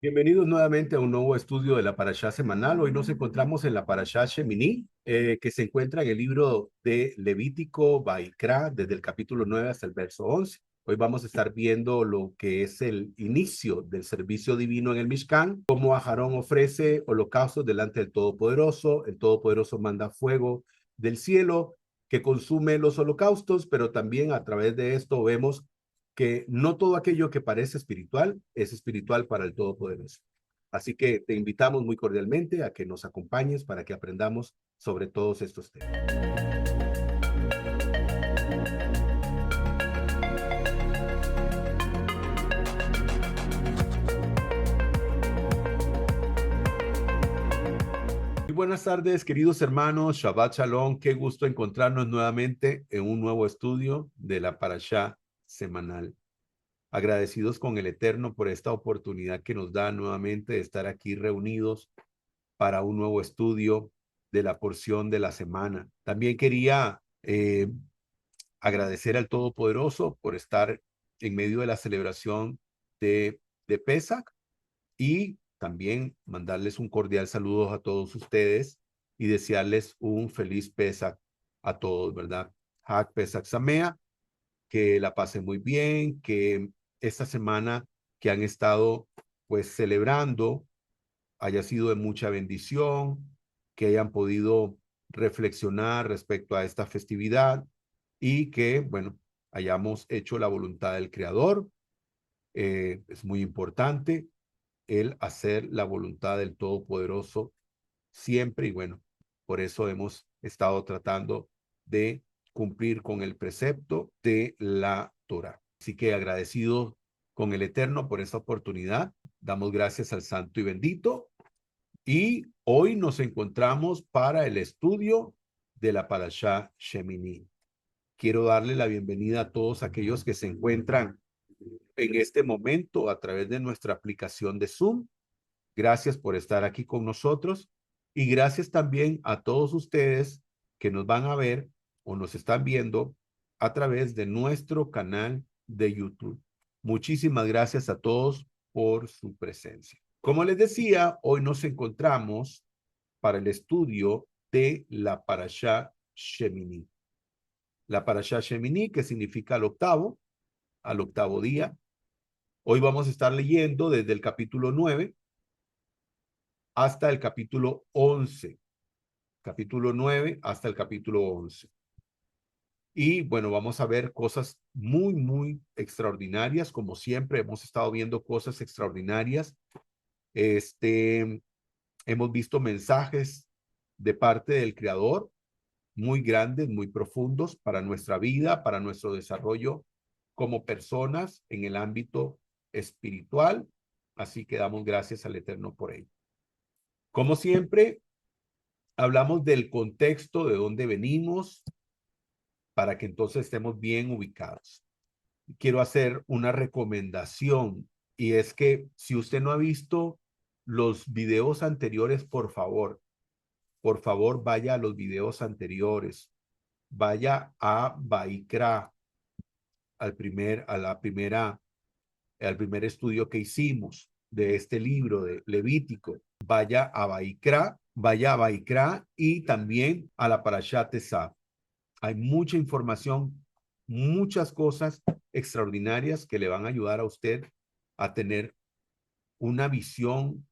Bienvenidos nuevamente a un nuevo estudio de la Parashá semanal. Hoy nos encontramos en la Parashá Shemini, que se encuentra en el libro de Levítico, Baikra, desde el capítulo 9 hasta el verso 11. Hoy vamos a estar viendo lo que es el inicio del servicio divino en el Mishkan, cómo Aarón ofrece holocaustos delante del Todopoderoso. El Todopoderoso manda fuego del cielo que consume los holocaustos, pero también a través de esto vemos que no todo aquello que parece espiritual es espiritual para el Todopoderoso. Así que te invitamos muy cordialmente a que nos acompañes para que aprendamos sobre todos estos temas. Muy buenas tardes, queridos hermanos. Shabbat Shalom. Qué gusto encontrarnos nuevamente en un nuevo estudio de la Parashá semanal. Agradecidos con el Eterno por esta oportunidad que nos da nuevamente de estar aquí reunidos para un nuevo estudio de la porción de la semana. También quería agradecer al Todopoderoso por estar en medio de la celebración de Pesach y también mandarles un cordial saludo a todos ustedes y desearles un feliz Pesach a todos, ¿verdad? Hag Pesach Samea, que la pasen muy bien, que esta semana que han estado pues celebrando haya sido de mucha bendición, que hayan podido reflexionar respecto a esta festividad y que, bueno, hayamos hecho la voluntad del Creador. Es muy importante el hacer la voluntad del Todopoderoso siempre y bueno, por eso hemos estado tratando de cumplir con el precepto de la Torah. Así que agradecido con el Eterno por esta oportunidad, damos gracias al Santo y Bendito y hoy nos encontramos para el estudio de la Parashá Shemini. Quiero darle la bienvenida a todos aquellos que se encuentran en este momento a través de nuestra aplicación de Zoom. Gracias por estar aquí con nosotros y gracias también a todos ustedes que nos van a ver o nos están viendo a través de nuestro canal de YouTube. Muchísimas gracias a todos por su presencia. Como les decía, hoy nos encontramos para el estudio de la Parashá Shemini. La Parashá Shemini, que significa al octavo día. Hoy vamos a estar leyendo desde el capítulo 9 hasta el capítulo 11. Capítulo 9 hasta el capítulo 11. Y bueno, vamos a ver cosas muy, muy extraordinarias. Como siempre, hemos estado viendo cosas extraordinarias. Hemos visto mensajes de parte del Creador muy grandes, muy profundos para nuestra vida, para nuestro desarrollo como personas en el ámbito espiritual. Así que damos gracias al Eterno por ello. Como siempre, hablamos del contexto, de dónde venimos, para que entonces estemos bien ubicados. Quiero hacer una recomendación y es que si usted no ha visto los videos anteriores, por favor vaya a los videos anteriores, vaya a Baikra, al primer estudio que hicimos de este libro de Levítico, vaya a Baikra y también a la Parashat Tesaf. Hay mucha información, muchas cosas extraordinarias que le van a ayudar a usted a tener una visión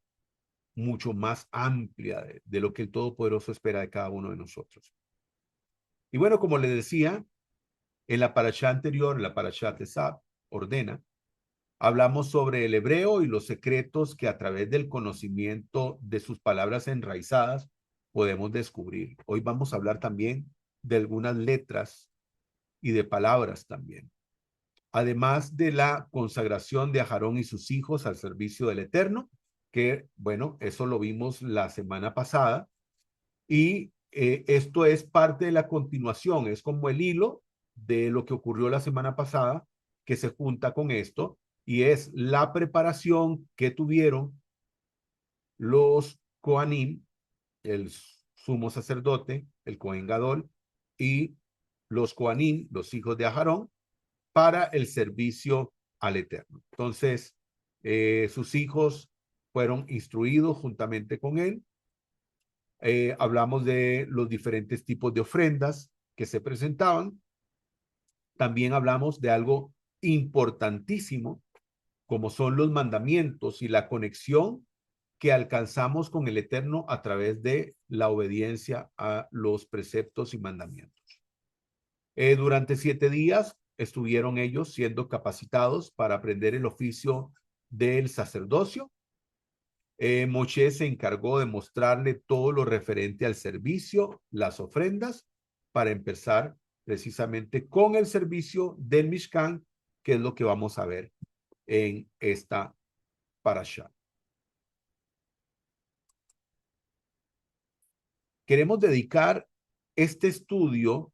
mucho más amplia de lo que el Todopoderoso espera de cada uno de nosotros. Y bueno, como le decía, en la parashá anterior, en la parashá Tesab, ordena, hablamos sobre el hebreo y los secretos que a través del conocimiento de sus palabras enraizadas podemos descubrir. Hoy vamos a hablar también de algunas letras y de palabras también. Además de la consagración de Aarón y sus hijos al servicio del Eterno, que bueno, eso lo vimos la semana pasada, y esto es parte de la continuación, es como el hilo de lo que ocurrió la semana pasada, que se junta con esto, y es la preparación que tuvieron los Kohanim, el sumo sacerdote, el Cohen Gadol, y los Kohanim, los hijos de Aarón, para el servicio al Eterno. Entonces, sus hijos fueron instruidos juntamente con él. Hablamos de los diferentes tipos de ofrendas que se presentaban. También hablamos de algo importantísimo, como son los mandamientos y la conexión que alcanzamos con el Eterno a través de la obediencia a los preceptos y mandamientos. Durante 7 días estuvieron ellos siendo capacitados para aprender el oficio del sacerdocio. Moshe se encargó de mostrarle todo lo referente al servicio, las ofrendas, para empezar precisamente con el servicio del Mishkan, que es lo que vamos a ver en esta parashá. Queremos dedicar este estudio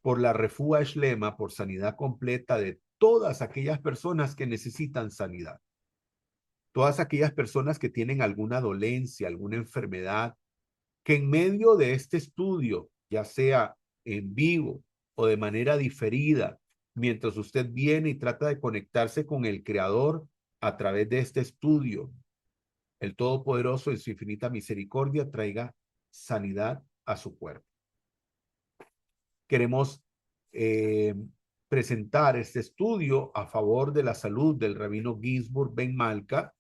por la refúa shlema, por sanidad completa de todas aquellas personas que necesitan sanidad. Todas aquellas personas que tienen alguna dolencia, alguna enfermedad, que en medio de este estudio, ya sea en vivo o de manera diferida, mientras usted viene y trata de conectarse con el Creador a través de este estudio, el Todopoderoso en su infinita misericordia traiga sanidad a su cuerpo. Queremos presentar este estudio a favor de la salud del rabino Ginsburg Ben Malka,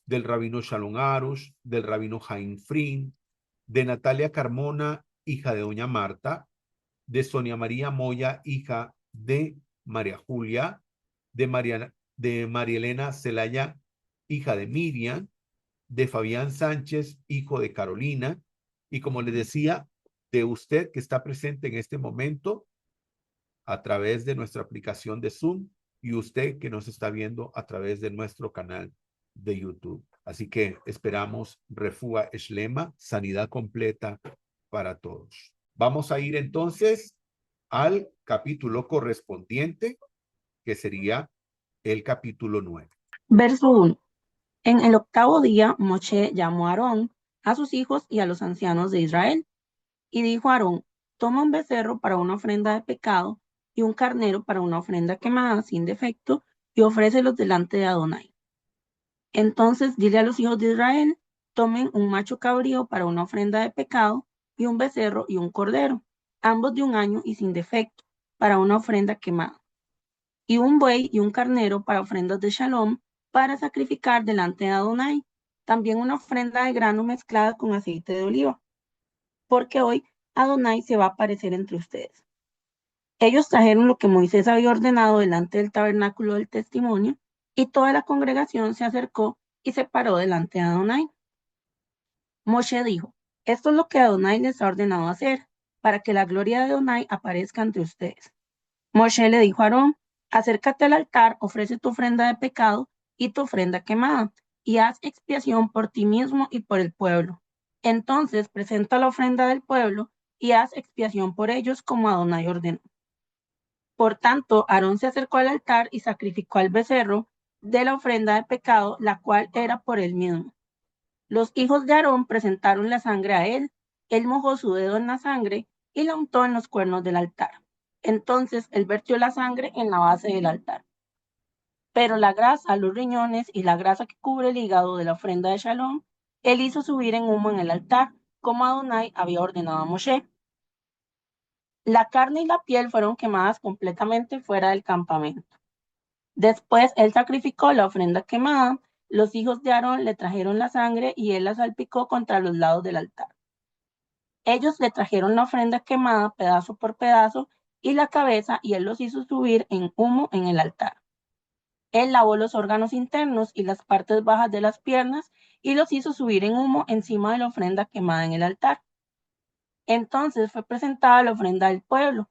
del rabino Shalom Arush, del rabino Jaim Frin, de Natalia Carmona, hija de doña Marta, de Sonia María Moya, hija de María Julia, de María Elena Celaya, hija de Miriam, de Fabián Sánchez, hijo de Carolina, y como les decía, de usted que está presente en este momento a través de nuestra aplicación de Zoom y usted que nos está viendo a través de nuestro canal de YouTube. Así que esperamos refúa shlema, sanidad completa para todos. Vamos a ir entonces al capítulo correspondiente, que sería el capítulo 9. Verso 1. En el 8º día, Moshe llamó a Aarón, a sus hijos y a los ancianos de Israel, y dijo a Aarón: toma un becerro para una ofrenda de pecado y un carnero para una ofrenda quemada sin defecto, y ofrécelos delante de Adonai. Entonces dile a los hijos de Israel: tomen un macho cabrío para una ofrenda de pecado, y un becerro y un cordero, ambos de 1 año y sin defecto, para una ofrenda quemada, y un buey y un carnero para ofrendas de shalom, para sacrificar delante de Adonai, también una ofrenda de grano mezclada con aceite de oliva, porque hoy Adonai se va a aparecer entre ustedes. Ellos trajeron lo que Moisés había ordenado delante del tabernáculo del testimonio, y toda la congregación se acercó y se paró delante de Adonai. Moshe dijo: esto es lo que Adonai les ha ordenado hacer, para que la gloria de Adonai aparezca entre ustedes. Moshe le dijo a Aarón: acércate al altar, ofrece tu ofrenda de pecado y tu ofrenda quemada, y haz expiación por ti mismo y por el pueblo. Entonces presenta la ofrenda del pueblo y haz expiación por ellos como Adonai ordenó. Por tanto, Aarón se acercó al altar y sacrificó al becerro de la ofrenda de pecado, la cual era por él mismo. Los hijos de Aarón presentaron la sangre a él. Él mojó su dedo en la sangre y la untó en los cuernos del altar. Entonces él vertió la sangre en la base del altar. Pero la grasa, los riñones y la grasa que cubre el hígado de la ofrenda de shalom, él hizo subir en humo en el altar, como Adonai había ordenado a Moshe. La carne y la piel fueron quemadas completamente fuera del campamento. Después él sacrificó la ofrenda quemada. Los hijos de Aarón le trajeron la sangre y él la salpicó contra los lados del altar. Ellos le trajeron la ofrenda quemada pedazo por pedazo y la cabeza, y él los hizo subir en humo en el altar. Él lavó los órganos internos y las partes bajas de las piernas y los hizo subir en humo encima de la ofrenda quemada en el altar. Entonces fue presentada la ofrenda del pueblo.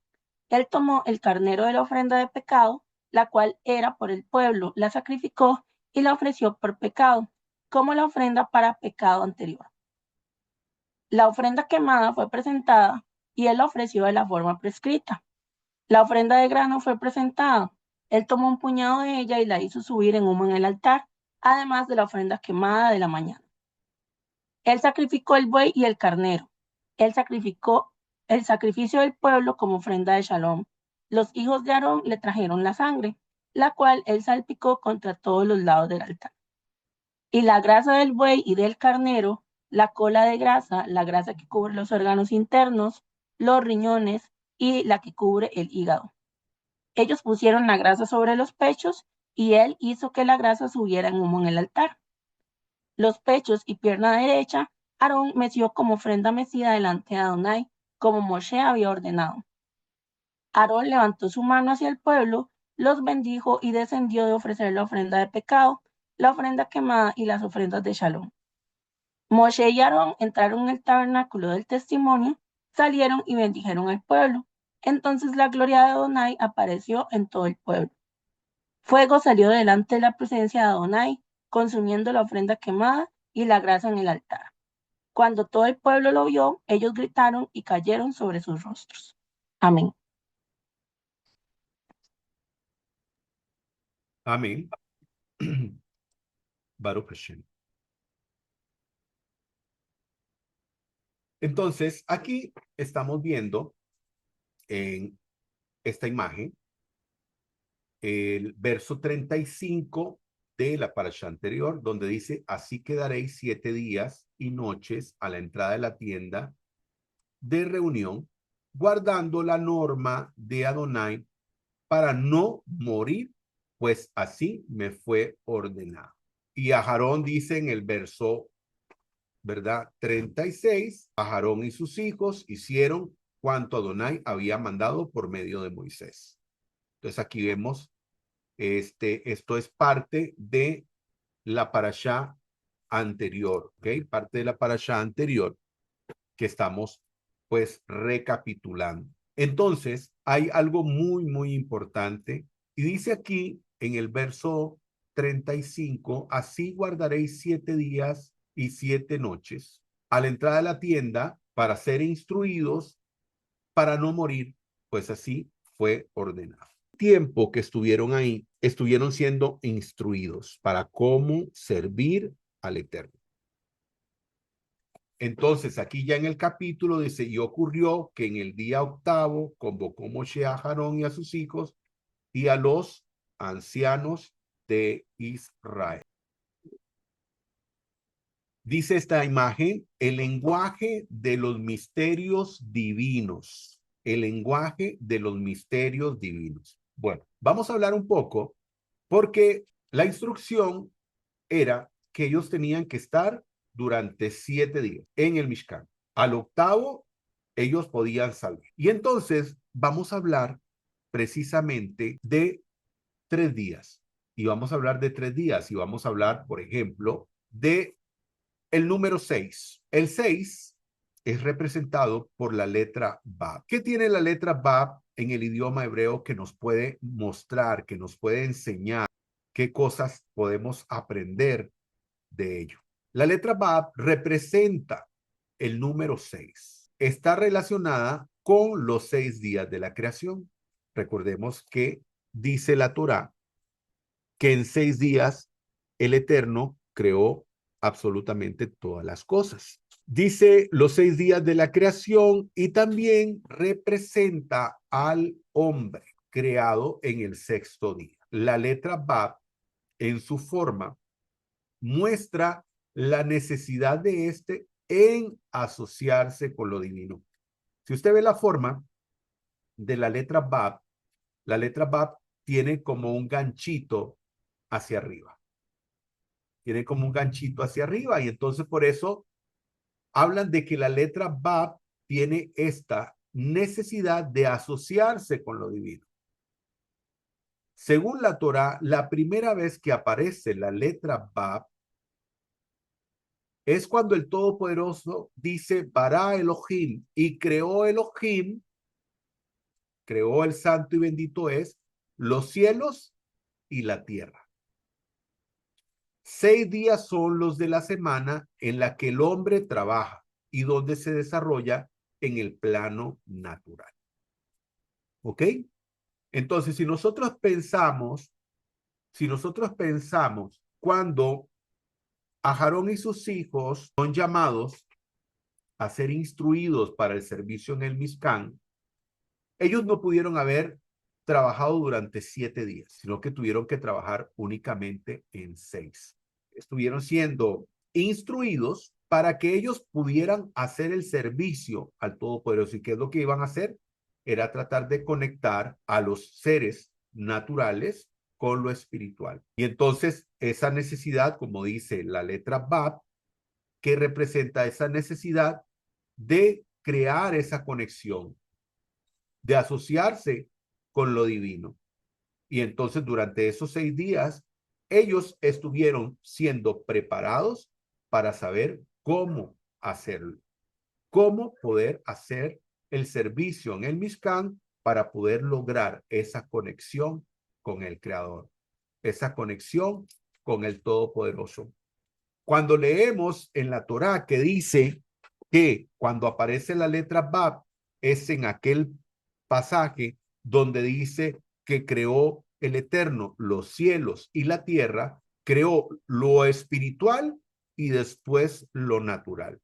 Él tomó el carnero de la ofrenda de pecado, la cual era por el pueblo, la sacrificó y la ofreció por pecado, como la ofrenda para pecado anterior. La ofrenda quemada fue presentada y él la ofreció de la forma prescrita. La ofrenda de grano fue presentada. Él tomó un puñado de ella y la hizo subir en humo en el altar, además de la ofrenda quemada de la mañana. Él sacrificó el buey y el carnero. Él sacrificó el sacrificio del pueblo como ofrenda de shalom. Los hijos de Aarón le trajeron la sangre, la cual él salpicó contra todos los lados del altar. Y la grasa del buey y del carnero, la cola de grasa, la grasa que cubre los órganos internos, los riñones y la que cubre el hígado. Ellos pusieron la grasa sobre los pechos y él hizo que la grasa subiera en humo en el altar. Los pechos y pierna derecha, Aarón meció como ofrenda mecida delante de Adonai, como Moshe había ordenado. Aarón levantó su mano hacia el pueblo, los bendijo y descendió de ofrecer la ofrenda de pecado, la ofrenda quemada y las ofrendas de shalom. Moshe y Aarón entraron en el tabernáculo del testimonio, salieron y bendijeron al pueblo. Entonces la gloria de Adonai apareció en todo el pueblo. Fuego salió delante de la presencia de Adonai, consumiendo la ofrenda quemada y la grasa en el altar. Cuando todo el pueblo lo vio, ellos gritaron y cayeron sobre sus rostros. Amén. Amén. Baruch Hashem. Entonces, aquí estamos viendo en esta imagen el verso 35 de la parasha anterior, donde dice, así quedaréis 7 días y noches a la entrada de la tienda de reunión, guardando la norma de Adonai para no morir, pues así me fue ordenado. Y a Aarón dice en el verso, ¿verdad? 36, a Aarón y sus hijos hicieron cuanto Adonai había mandado por medio de Moisés. Entonces aquí vemos, esto es parte de la parashá anterior, ¿ok? Parte de la parashá anterior que estamos pues recapitulando. Entonces, hay algo muy, muy importante y dice aquí en el verso 35, así guardaréis 7 días y 7 noches a la entrada de la tienda para ser instruidos, para no morir, pues así fue ordenado. Tiempo que estuvieron ahí, estuvieron siendo instruidos para cómo servir al Eterno. Entonces, aquí ya en el capítulo dice, y ocurrió que en el día octavo convocó Moshe a Aarón y a sus hijos y a los ancianos de Israel. Dice esta imagen, el lenguaje de los misterios divinos, el lenguaje de los misterios divinos. Bueno, vamos a hablar un poco porque la instrucción era que ellos tenían que estar durante 7 días en el Mishkan. Al octavo, ellos podían salir. Y entonces vamos a hablar precisamente de 3 días. Y vamos a hablar de 3 días. Y vamos a hablar, por ejemplo, de el número 6. El 6 es representado por la letra Bab. ¿Qué tiene la letra Bab en el idioma hebreo que nos puede mostrar, que nos puede enseñar qué cosas podemos aprender de ello? La letra Bab representa el número 6. Está relacionada con los 6 días de la creación. Recordemos que dice la Torá que en 6 días el Eterno creó absolutamente todas las cosas. Dice los 6 días de la creación y también representa al hombre creado en el sexto día. La letra Bab en su forma muestra la necesidad de en asociarse con lo divino. Si usted ve la forma de la letra Bab tiene como un ganchito hacia arriba. Tiene como un ganchito hacia arriba y entonces por eso hablan de que la letra Bab tiene esta necesidad de asociarse con lo divino. Según la Torá, la primera vez que aparece la letra Bab es cuando el Todopoderoso dice Bara Elohim y creó Elohim, creó el santo y bendito es, los cielos y la tierra. 6 días son los de la semana en la que el hombre trabaja y donde se desarrolla en el plano natural. ¿Ok? Entonces, si nosotros pensamos cuando a Aarón y sus hijos son llamados a ser instruidos para el servicio en el Mishkan, ellos no pudieron haber trabajado durante 7 días, sino que tuvieron que trabajar únicamente en 6. estuvieron siendo instruidos para que ellos pudieran hacer el servicio al Todopoderoso. ¿Y qué es lo que iban a hacer? Era tratar de conectar a los seres naturales con lo espiritual. Y entonces esa necesidad, como dice la letra Bab, que representa esa necesidad de crear esa conexión, de asociarse con lo divino. Y entonces durante esos 6 días, ellos estuvieron siendo preparados para saber cómo hacerlo, cómo poder hacer el servicio en el Mishkan para poder lograr esa conexión con el Creador, esa conexión con el Todopoderoso. Cuando leemos en la Torá que dice que cuando aparece la letra Bab es en aquel pasaje donde dice que creó el Eterno los cielos y la tierra, creó lo espiritual y después lo natural.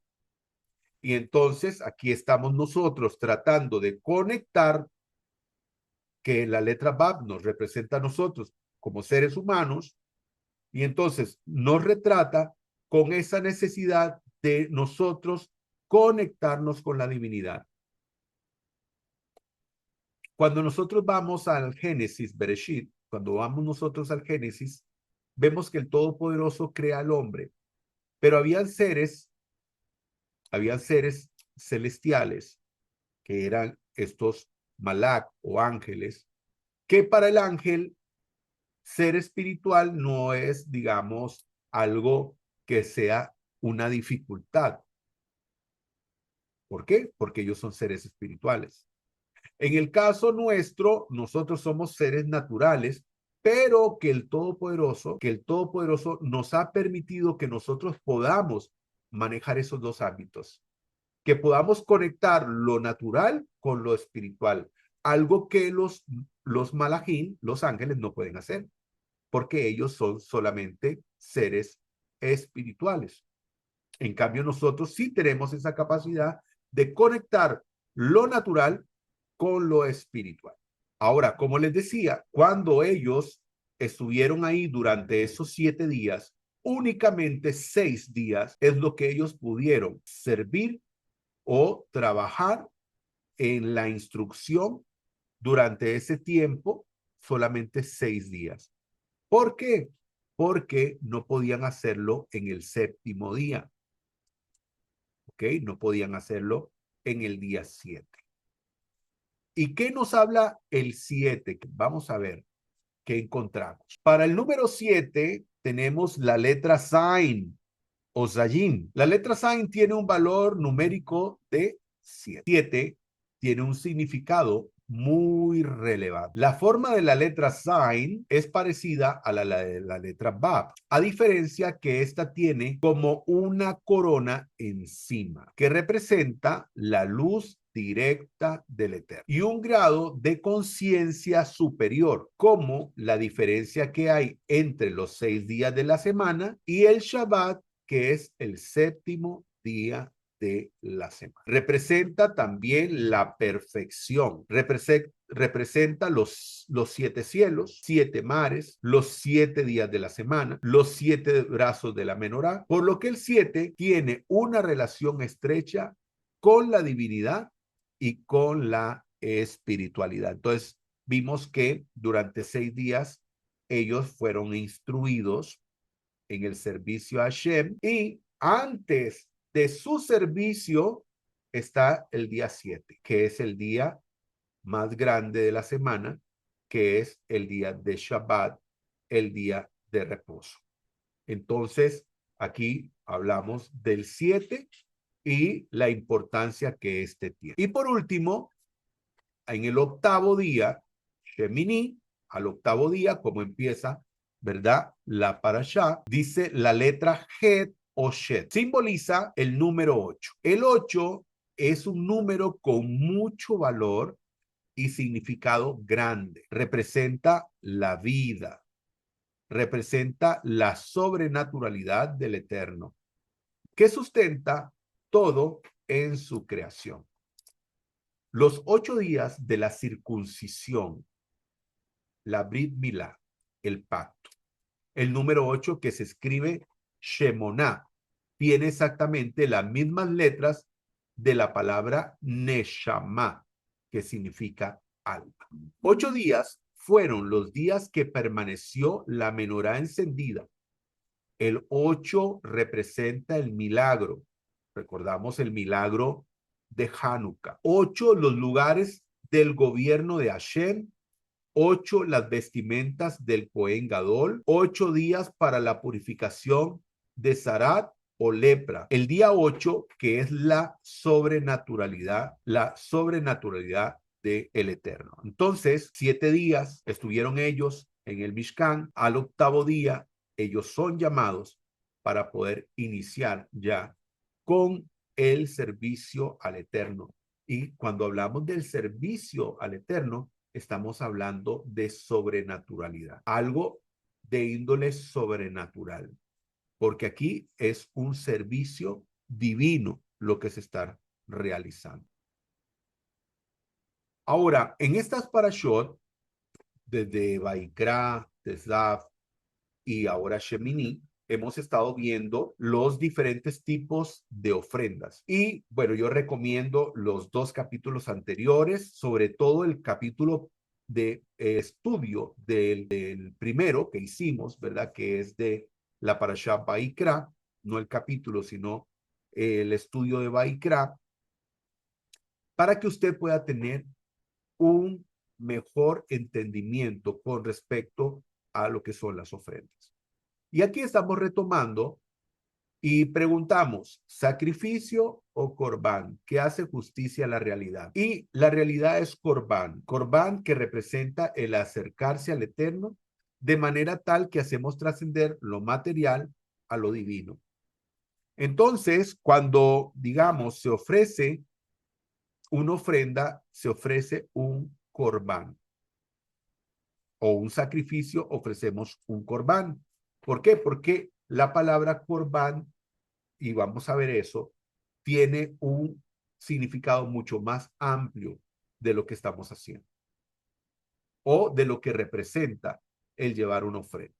Y entonces aquí estamos nosotros tratando de conectar que la letra Bab nos representa a nosotros como seres humanos y entonces nos retrata con esa necesidad de nosotros conectarnos con la divinidad. Cuando nosotros vamos al Génesis, Bereshit, cuando vamos nosotros al Génesis, vemos que el Todopoderoso crea al hombre, pero habían seres celestiales que eran estos malak o ángeles, que para el ángel ser espiritual no es, digamos, algo que sea una dificultad. ¿Por qué? Porque ellos son seres espirituales. En el caso nuestro, nosotros somos seres naturales, pero que el Todopoderoso nos ha permitido que nosotros podamos manejar esos dos ámbitos, que podamos conectar lo natural con lo espiritual, algo que los malajín, los ángeles, no pueden hacer, porque ellos son solamente seres espirituales. En cambio, nosotros sí tenemos esa capacidad de conectar lo natural con lo espiritual. Ahora, como les decía, cuando ellos estuvieron ahí durante esos 7 días, únicamente 6 días es lo que ellos pudieron servir o trabajar en la instrucción durante ese tiempo, solamente 6 días. ¿Por qué? Porque no podían hacerlo en el 7º día. ¿Ok? No podían hacerlo en el día 7. ¿Y qué nos habla el 7? Vamos a ver qué encontramos. Para el número 7 tenemos la letra Zain o Zayin. La letra Zain tiene un valor numérico de 7. 7 tiene un significado muy relevante. La forma de la letra Zain es parecida a la de la letra Bab, a diferencia que esta tiene como una corona encima, que representa la luz directa del Eterno y un grado de conciencia superior, como la diferencia que hay entre los 6 días de la semana y el Shabbat, que es el 7º día de la semana. Representa también la perfección. Representa los 7 cielos, 7 mares, los 7 días de la semana, los 7 brazos de la menorá, por lo que el 7 tiene una relación estrecha con la divinidad y con la espiritualidad. Entonces, vimos que durante 6 días ellos fueron instruidos en el servicio a Hashem y antes de su servicio está el día 7, que es el día más grande de la semana, que es el día de Shabbat, el día de reposo. Entonces, aquí hablamos del 7 y la importancia que este tiene. Y por último, en el 8º día, Shemini, al 8º día, como empieza, ¿verdad? La parashá, dice la letra Het o Shet. Simboliza el número 8. El 8 es un número con mucho valor y significado grande. Representa la vida, representa la sobrenaturalidad del Eterno, que sustenta todo en su creación. Los 8 días de la circuncisión, la Brit Milá, el pacto. El número 8 que se escribe Shemoná. Tiene exactamente las mismas letras de la palabra Neshama, que significa alma. 8 días fueron los días que permaneció la menorá encendida. El 8 representa el milagro. Recordamos el milagro de Hanukkah. 8 los lugares del gobierno de Hashem. 8 las vestimentas del Cohen Gadol. 8 días para la purificación de Zarat o lepra. El día 8, que es la sobrenaturalidad del Eterno. Entonces, 7 días estuvieron ellos en el Mishkan. Al octavo día, ellos son llamados para poder iniciar ya con el servicio al Eterno. Y cuando hablamos del servicio al Eterno, estamos hablando de sobrenaturalidad, algo de índole sobrenatural, porque aquí es un servicio divino lo que se está realizando. Ahora, en estas parashot, desde Vaikra, Teslav y ahora Shemini, hemos estado viendo los diferentes tipos de ofrendas. Y bueno, yo recomiendo los 2 capítulos anteriores, sobre todo el capítulo de estudio del primero que hicimos, ¿verdad? Que es de la Parashá Vaikra, no el capítulo, sino el estudio de Vaikra, para que usted pueda tener un mejor entendimiento con respecto a lo que son las ofrendas. Y aquí estamos retomando y preguntamos, ¿sacrificio o corbán? ¿Qué hace justicia a la realidad? Y la realidad es corbán. Corbán que representa el acercarse al Eterno de manera tal que hacemos trascender lo material a lo divino. Entonces, cuando, digamos, se ofrece una ofrenda, se ofrece un corbán. O un sacrificio, ofrecemos un corbán. ¿Por qué? Porque la palabra corbán, y vamos a ver eso, tiene un significado mucho más amplio de lo que estamos haciendo o de lo que representa el llevar una ofrenda.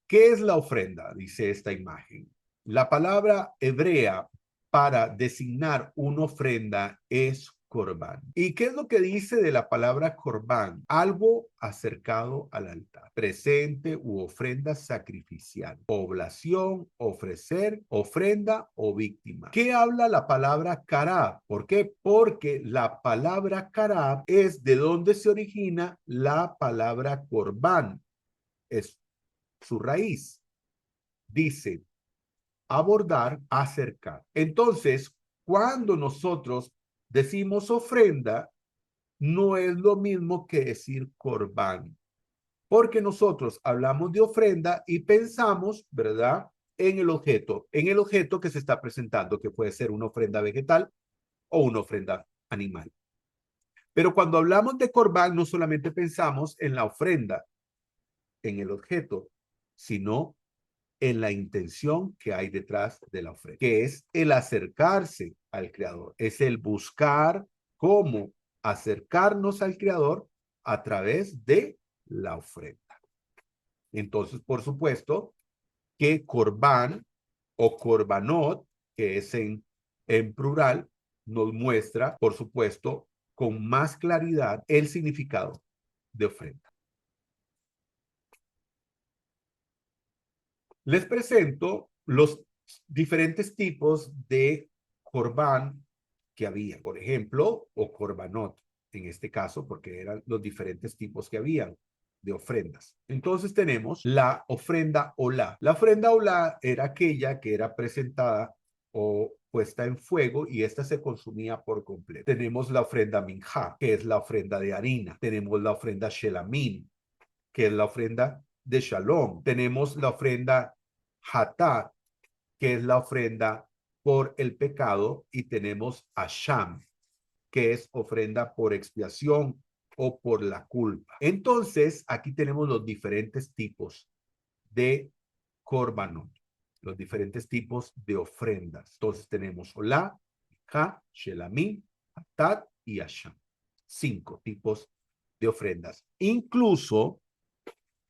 ¿Qué es la ofrenda? Dice esta imagen. La palabra hebrea para designar una ofrenda es corbán. ¿Y qué es lo que dice de la palabra corbán? Algo acercado al altar, presente u ofrenda sacrificial, oblación, ofrecer, ofrenda o víctima. ¿Qué habla la palabra karab? ¿Por qué? Porque la palabra karab es de donde se origina la palabra corbán. Es su raíz. Dice abordar, acercar. Entonces, cuando nosotros decimos ofrenda, no es lo mismo que decir corbán, porque nosotros hablamos de ofrenda y pensamos, ¿verdad?, en el objeto que se está presentando, que puede ser una ofrenda vegetal o una ofrenda animal. Pero cuando hablamos de corbán, no solamente pensamos en la ofrenda, en el objeto, sino en la intención que hay detrás de la ofrenda, que es el acercarse al Creador, es el buscar cómo acercarnos al Creador a través de la ofrenda. Entonces, por supuesto, que corbán o corbanot, que es en plural, nos muestra, por supuesto, con más claridad el significado de ofrenda. Les presento los diferentes tipos de corbán que había, por ejemplo, o corbanot, en este caso, porque eran los diferentes tipos que habían de ofrendas. Entonces tenemos la ofrenda olá. La ofrenda olá era aquella que era presentada o puesta en fuego y esta se consumía por completo. Tenemos la ofrenda minjá, que es la ofrenda de harina. Tenemos la ofrenda shelamín, que es la ofrenda de shalom. Tenemos la ofrenda hatat, que es la ofrenda por el pecado, y tenemos asham, que es ofrenda por expiación o por la culpa. Entonces, aquí tenemos los diferentes tipos de korbanot, los diferentes tipos de ofrendas. Entonces tenemos olá, ha, shelamim, hatat y asham. 5 tipos de ofrendas. Incluso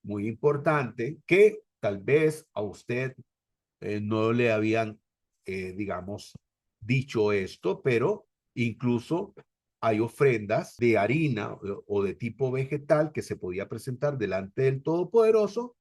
muy importante, que tal vez a usted no le habían, digamos, dicho esto, pero incluso hay ofrendas de harina o de tipo vegetal que se podía presentar delante del Todopoderoso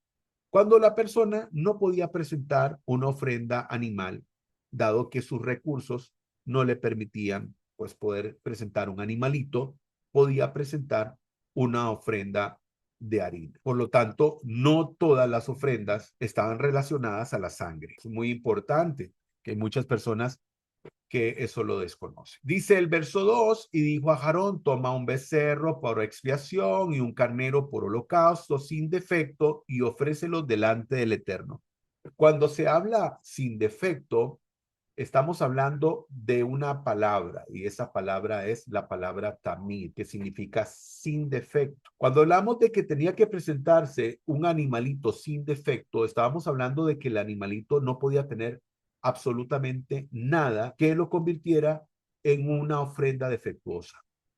cuando la persona no podía presentar una ofrenda animal, dado que sus recursos no le permitían pues poder presentar un animalito, podía presentar una ofrenda de harina. Por lo tanto, no todas las ofrendas estaban relacionadas a la sangre. Es muy importante que hay muchas personas que eso lo desconoce. Dice el verso 2, y dijo a Aarón, toma un becerro por expiación y un carnero por holocausto sin defecto y ofrécelos delante del Eterno. Cuando se habla sin defecto, estamos hablando de una palabra y esa palabra es la palabra tamid, que significa sin defecto. Cuando hablamos de que tenía que presentarse un animalito sin defecto, estábamos hablando de que el animalito no podía tener absolutamente nada que lo convirtiera en una ofrenda defectuosa.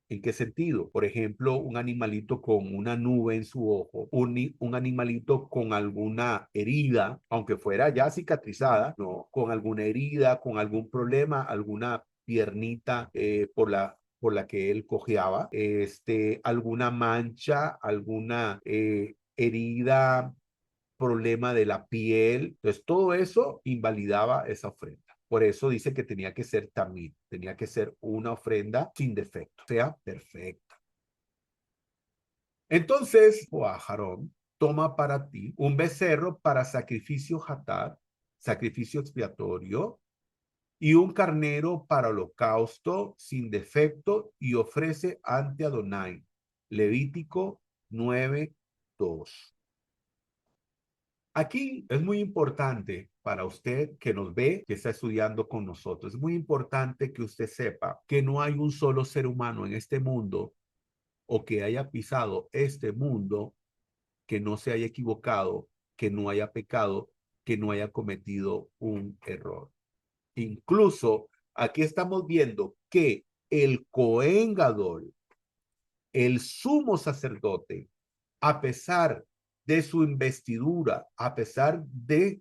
¿En qué sentido? Por ejemplo, un animalito con una nube en su ojo, un animalito con alguna herida, aunque fuera ya cicatrizada, no, con alguna herida, con algún problema, alguna piernita por la que él cojeaba, alguna mancha, alguna herida, problema de la piel. Entonces, todo eso invalidaba esa ofrenda. Por eso dice que tenía que ser tamid, tenía que ser una ofrenda sin defecto, o sea, perfecta. Entonces, Aarón, toma para ti un becerro para sacrificio hatat, sacrificio expiatorio, y un carnero para holocausto sin defecto, y ofrece ante Adonai. Levítico 9:2. Aquí es muy importante para usted que nos ve, que está estudiando con nosotros. Es muy importante que usted sepa que no hay un solo ser humano en este mundo o que haya pisado este mundo que no se haya equivocado, que no haya pecado, que no haya cometido un error. Incluso aquí estamos viendo que el Cohen Gadol, el sumo sacerdote, a pesar de su investidura, a pesar de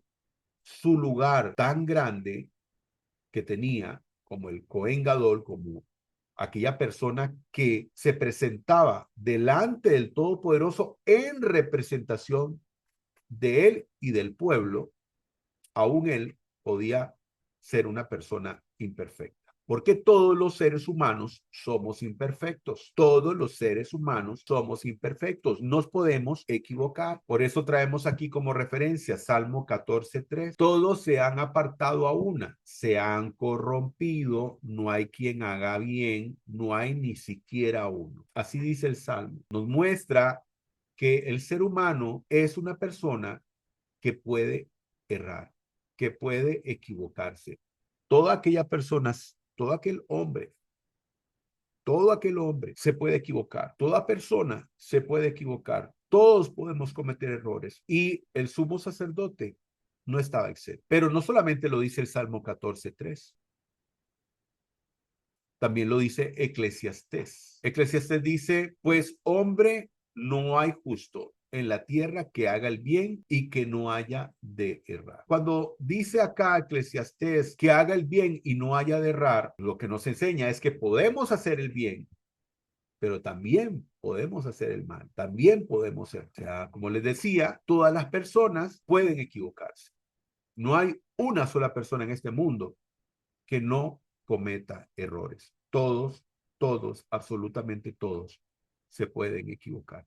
su lugar tan grande que tenía como el Cohen Gadol, como aquella persona que se presentaba delante del Todopoderoso en representación de él y del pueblo, aún él podía ser una persona imperfecta. Porque todos los seres humanos somos imperfectos. Todos los seres humanos somos imperfectos. Nos podemos equivocar. Por eso traemos aquí como referencia Salmo 14:3. Todos se han apartado a una, se han corrompido, no hay quien haga bien, no hay ni siquiera uno. Así dice el Salmo. Nos muestra que el ser humano es una persona que puede errar, que puede equivocarse. Toda aquella persona, todo aquel hombre se puede equivocar, toda persona se puede equivocar, todos podemos cometer errores y el sumo sacerdote no estaba exento. Pero no solamente lo dice el Salmo 14:3, también lo dice Eclesiastés. Eclesiastés dice, pues hombre, no hay justo en la tierra que haga el bien y que no haya de errar. Cuando dice acá Eclesiastés que haga el bien y no haya de errar, lo que nos enseña es que podemos hacer el bien, pero también podemos hacer el mal, también podemos ser. O sea, como les decía, todas las personas pueden equivocarse. No hay una sola persona en este mundo que no cometa errores. Todos, absolutamente todos, se pueden equivocar.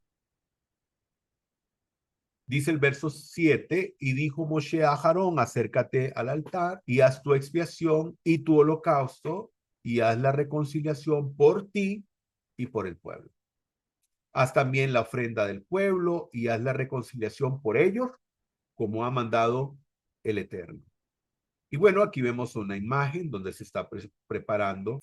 Dice el verso 7, y dijo Moshe a Aarón, acércate al altar y haz tu expiación y tu holocausto y haz la reconciliación por ti y por el pueblo. Haz también la ofrenda del pueblo y haz la reconciliación por ellos, como ha mandado el Eterno. Y bueno, aquí vemos una imagen donde se está preparando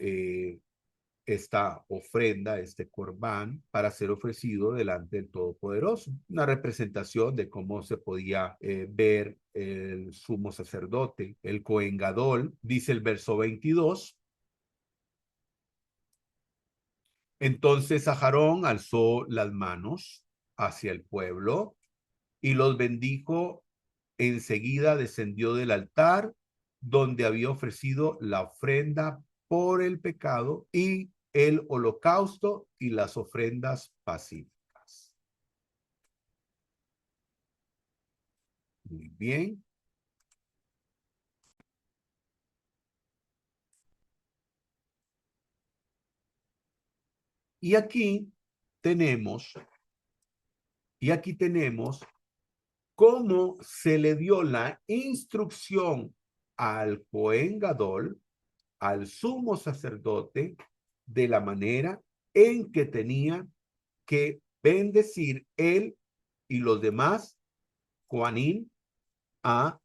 esta ofrenda, este corbán, para ser ofrecido delante del Todopoderoso. Una representación de cómo se podía ver el sumo sacerdote, el Cohen Gadol, dice el verso 22. Entonces Aarón alzó las manos hacia el pueblo y los bendijo. Enseguida descendió del altar donde había ofrecido la ofrenda por el pecado y el holocausto y las ofrendas pacíficas. Muy bien. Y aquí tenemos, y aquí tenemos cómo se le dio la instrucción al Cohen Gadol, al sumo sacerdote, de la manera en que tenía que bendecir él y los demás Coanim a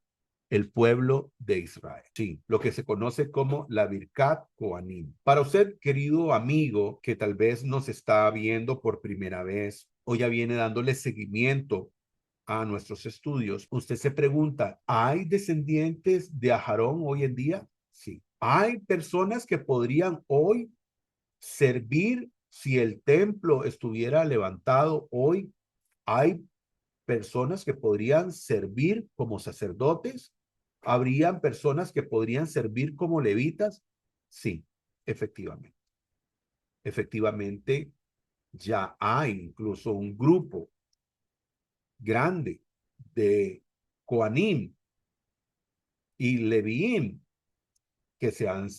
el pueblo de Israel. Sí, lo que se conoce como la Birkat Kohanim. Para usted, querido amigo, que tal vez nos está viendo por primera vez o ya viene dándole seguimiento a nuestros estudios, usted se pregunta, ¿hay descendientes de Aarón hoy en día? Sí. ¿Hay personas que podrían hoy servir si el templo estuviera levantado hoy? ¿Hay personas que podrían servir como sacerdotes? ¿Habrían personas que podrían servir como levitas? Sí, efectivamente. Efectivamente, ya hay incluso un grupo grande de Coanim y Leviim que se han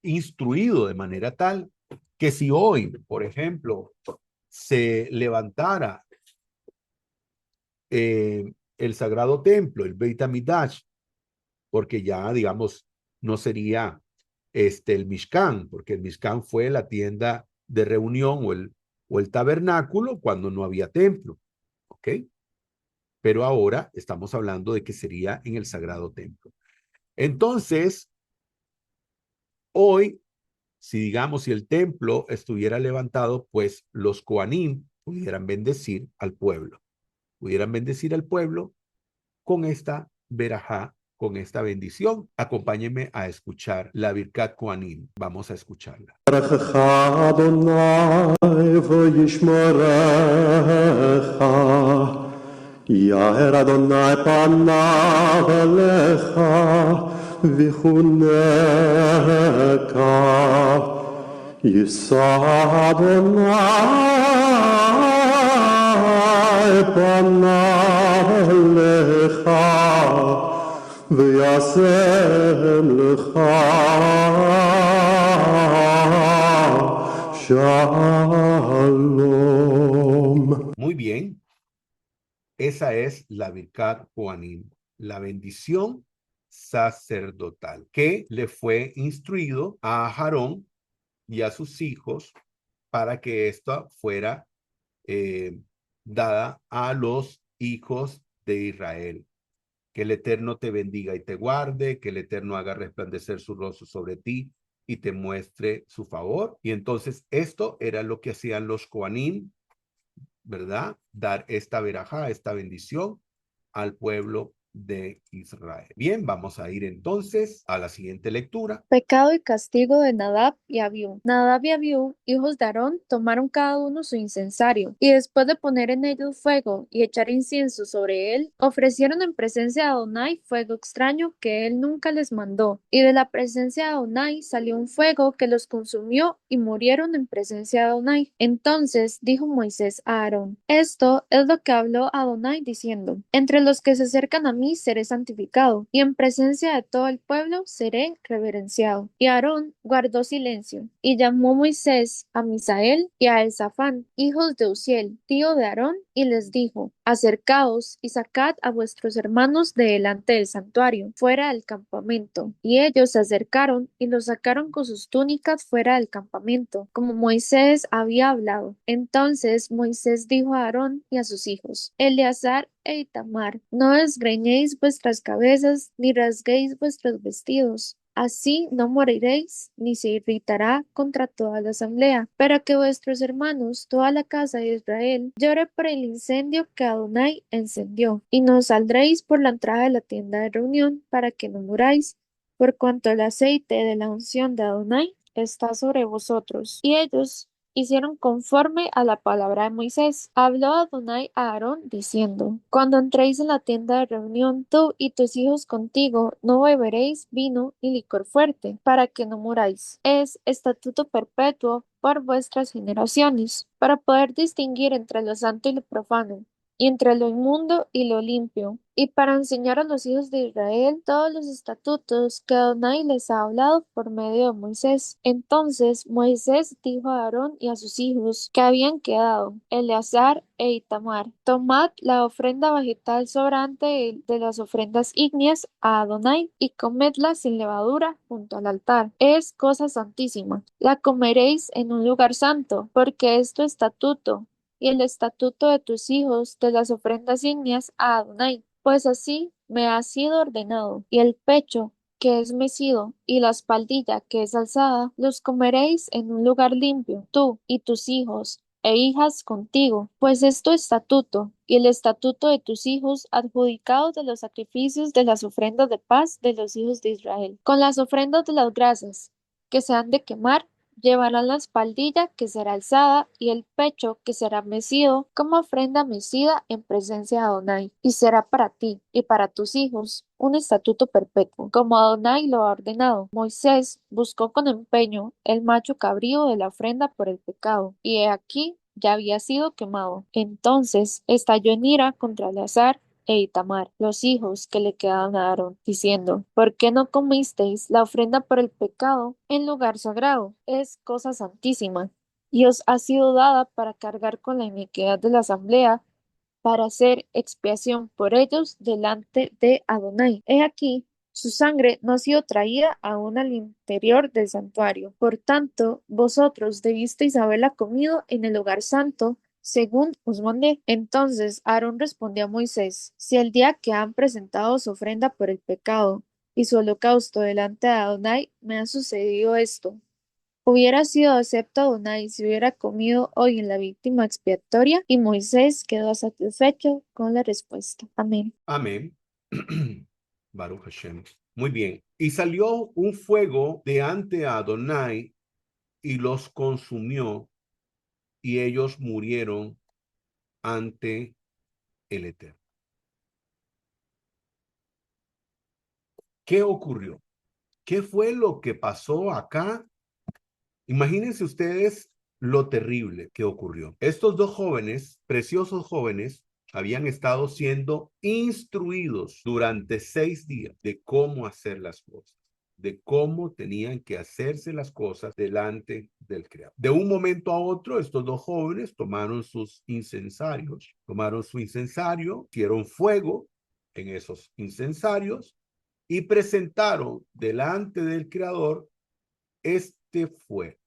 instruido de manera tal que si hoy, por ejemplo, se levantara el sagrado templo, el Beit HaMikdash, porque ya, digamos, no sería el Mishkan, porque el Mishkan fue la tienda de reunión o el tabernáculo cuando no había templo, ¿ok? Pero ahora estamos hablando de que sería en el sagrado templo. Entonces, hoy, si digamos, si el templo estuviera levantado, pues los Kohanim pudieran bendecir al pueblo con esta verajá, con esta bendición. Acompáñenme a escuchar la Birkat Kohanim. Vamos a escucharla. יאר אדוני פניו אליך וחונקה. יישא אדוני פניו אליך וישם לך שלום. Muy bien. Esa es la Birkat Kohanim, la bendición sacerdotal que le fue instruido a Aarón y a sus hijos para que esto fuera dada a los hijos de Israel. Que el Eterno te bendiga y te guarde, que el Eterno haga resplandecer su rostro sobre ti y te muestre su favor. Y entonces esto era lo que hacían los Kohanim, ¿verdad? Dar esta verajá, esta bendición al pueblo de Israel. Bien, vamos a ir entonces a la siguiente lectura. Pecado y castigo de Nadab y Abiú. Nadab y Abiú, hijos de Aarón, tomaron cada uno su incensario, y después de poner en ellos fuego y echar incienso sobre él, ofrecieron en presencia de Adonai fuego extraño que él nunca les mandó. Y de la presencia de Adonai salió un fuego que los consumió y murieron en presencia de Adonai. Entonces dijo Moisés a Aarón: Esto es lo que habló Adonai diciendo: Entre los que se acercan a mí seré santificado, y en presencia de todo el pueblo seré reverenciado. Y Aarón guardó silencio, y llamó Moisés a Misael y a Elzafán, hijos de Uziel, tío de Aarón, y les dijo: Acercaos y sacad a vuestros hermanos de delante del santuario, fuera del campamento. Y ellos se acercaron y los sacaron con sus túnicas fuera del campamento, como Moisés había hablado. Entonces Moisés dijo a Aarón y a sus hijos: Eleazar e Itamar, no desgreñéis vuestras cabezas, ni rasguéis vuestros vestidos. Así no moriréis, ni se irritará contra toda la asamblea, para que vuestros hermanos, toda la casa de Israel, llore por el incendio que Adonai encendió. Y no saldréis por la entrada de la tienda de reunión, para que no muráis, por cuanto el aceite de la unción de Adonai está sobre vosotros. Y ellos hicieron conforme a la palabra de Moisés. Habló Adonai a Aarón diciendo: Cuando entréis en la tienda de reunión, tú y tus hijos contigo, no beberéis vino ni licor fuerte, para que no muráis. Es estatuto perpetuo por vuestras generaciones, para poder distinguir entre lo santo y lo profano, y entre lo inmundo y lo limpio, y para enseñar a los hijos de Israel todos los estatutos que Adonai les ha hablado por medio de Moisés. Entonces Moisés dijo a Aarón y a sus hijos que habían quedado, Eleazar e Itamar: Tomad la ofrenda vegetal sobrante de las ofrendas ígneas a Adonai, y comedla sin levadura junto al altar. Es cosa santísima. La comeréis en un lugar santo, porque es tu estatuto y el estatuto de tus hijos de las ofrendas ígneas a Adonai, pues así me ha sido ordenado. Y el pecho que es mecido y la espaldilla que es alzada, los comeréis en un lugar limpio, tú y tus hijos e hijas contigo, pues es tu estatuto y el estatuto de tus hijos adjudicados de los sacrificios de las ofrendas de paz de los hijos de Israel. Con las ofrendas de las grasas que se han de quemar, llevarán la espaldilla que será alzada y el pecho que será mecido como ofrenda mecida en presencia de Adonai, y será para ti y para tus hijos un estatuto perpetuo, como Adonai lo ha ordenado. Moisés buscó con empeño el macho cabrío de la ofrenda por el pecado, y he aquí ya había sido quemado. Entonces estalló en ira contra Eleazar e Itamar, los hijos que le quedaban a Aarón, diciendo: ¿Por qué no comisteis la ofrenda por el pecado en lugar sagrado? Es cosa santísima, y os ha sido dada para cargar con la iniquidad de la asamblea, para hacer expiación por ellos delante de Adonai. He aquí, su sangre no ha sido traída aún al interior del santuario. Por tanto, vosotros debisteis haberla comido en el lugar santo, según os mandé. Entonces Aarón respondió a Moisés: Si el día que han presentado su ofrenda por el pecado y su holocausto delante de Adonai me ha sucedido esto, hubiera sido acepto Adonai si hubiera comido hoy en la víctima expiatoria. Y Moisés quedó satisfecho con la respuesta. Amén. Amén. Baruch Hashem. Muy bien. Y salió un fuego de ante Adonai y los consumió, y ellos murieron ante el Eterno. ¿Qué ocurrió? ¿Qué fue lo que pasó acá? Imagínense ustedes lo terrible que ocurrió. Estos dos jóvenes, preciosos jóvenes, habían estado siendo instruidos durante 6 días de cómo hacer las cosas, de cómo tenían que hacerse las cosas delante del Creador. De un momento a otro, estos dos jóvenes tomaron sus incensarios, tomaron su incensario, hicieron fuego en esos incensarios y presentaron delante del Creador este fuego.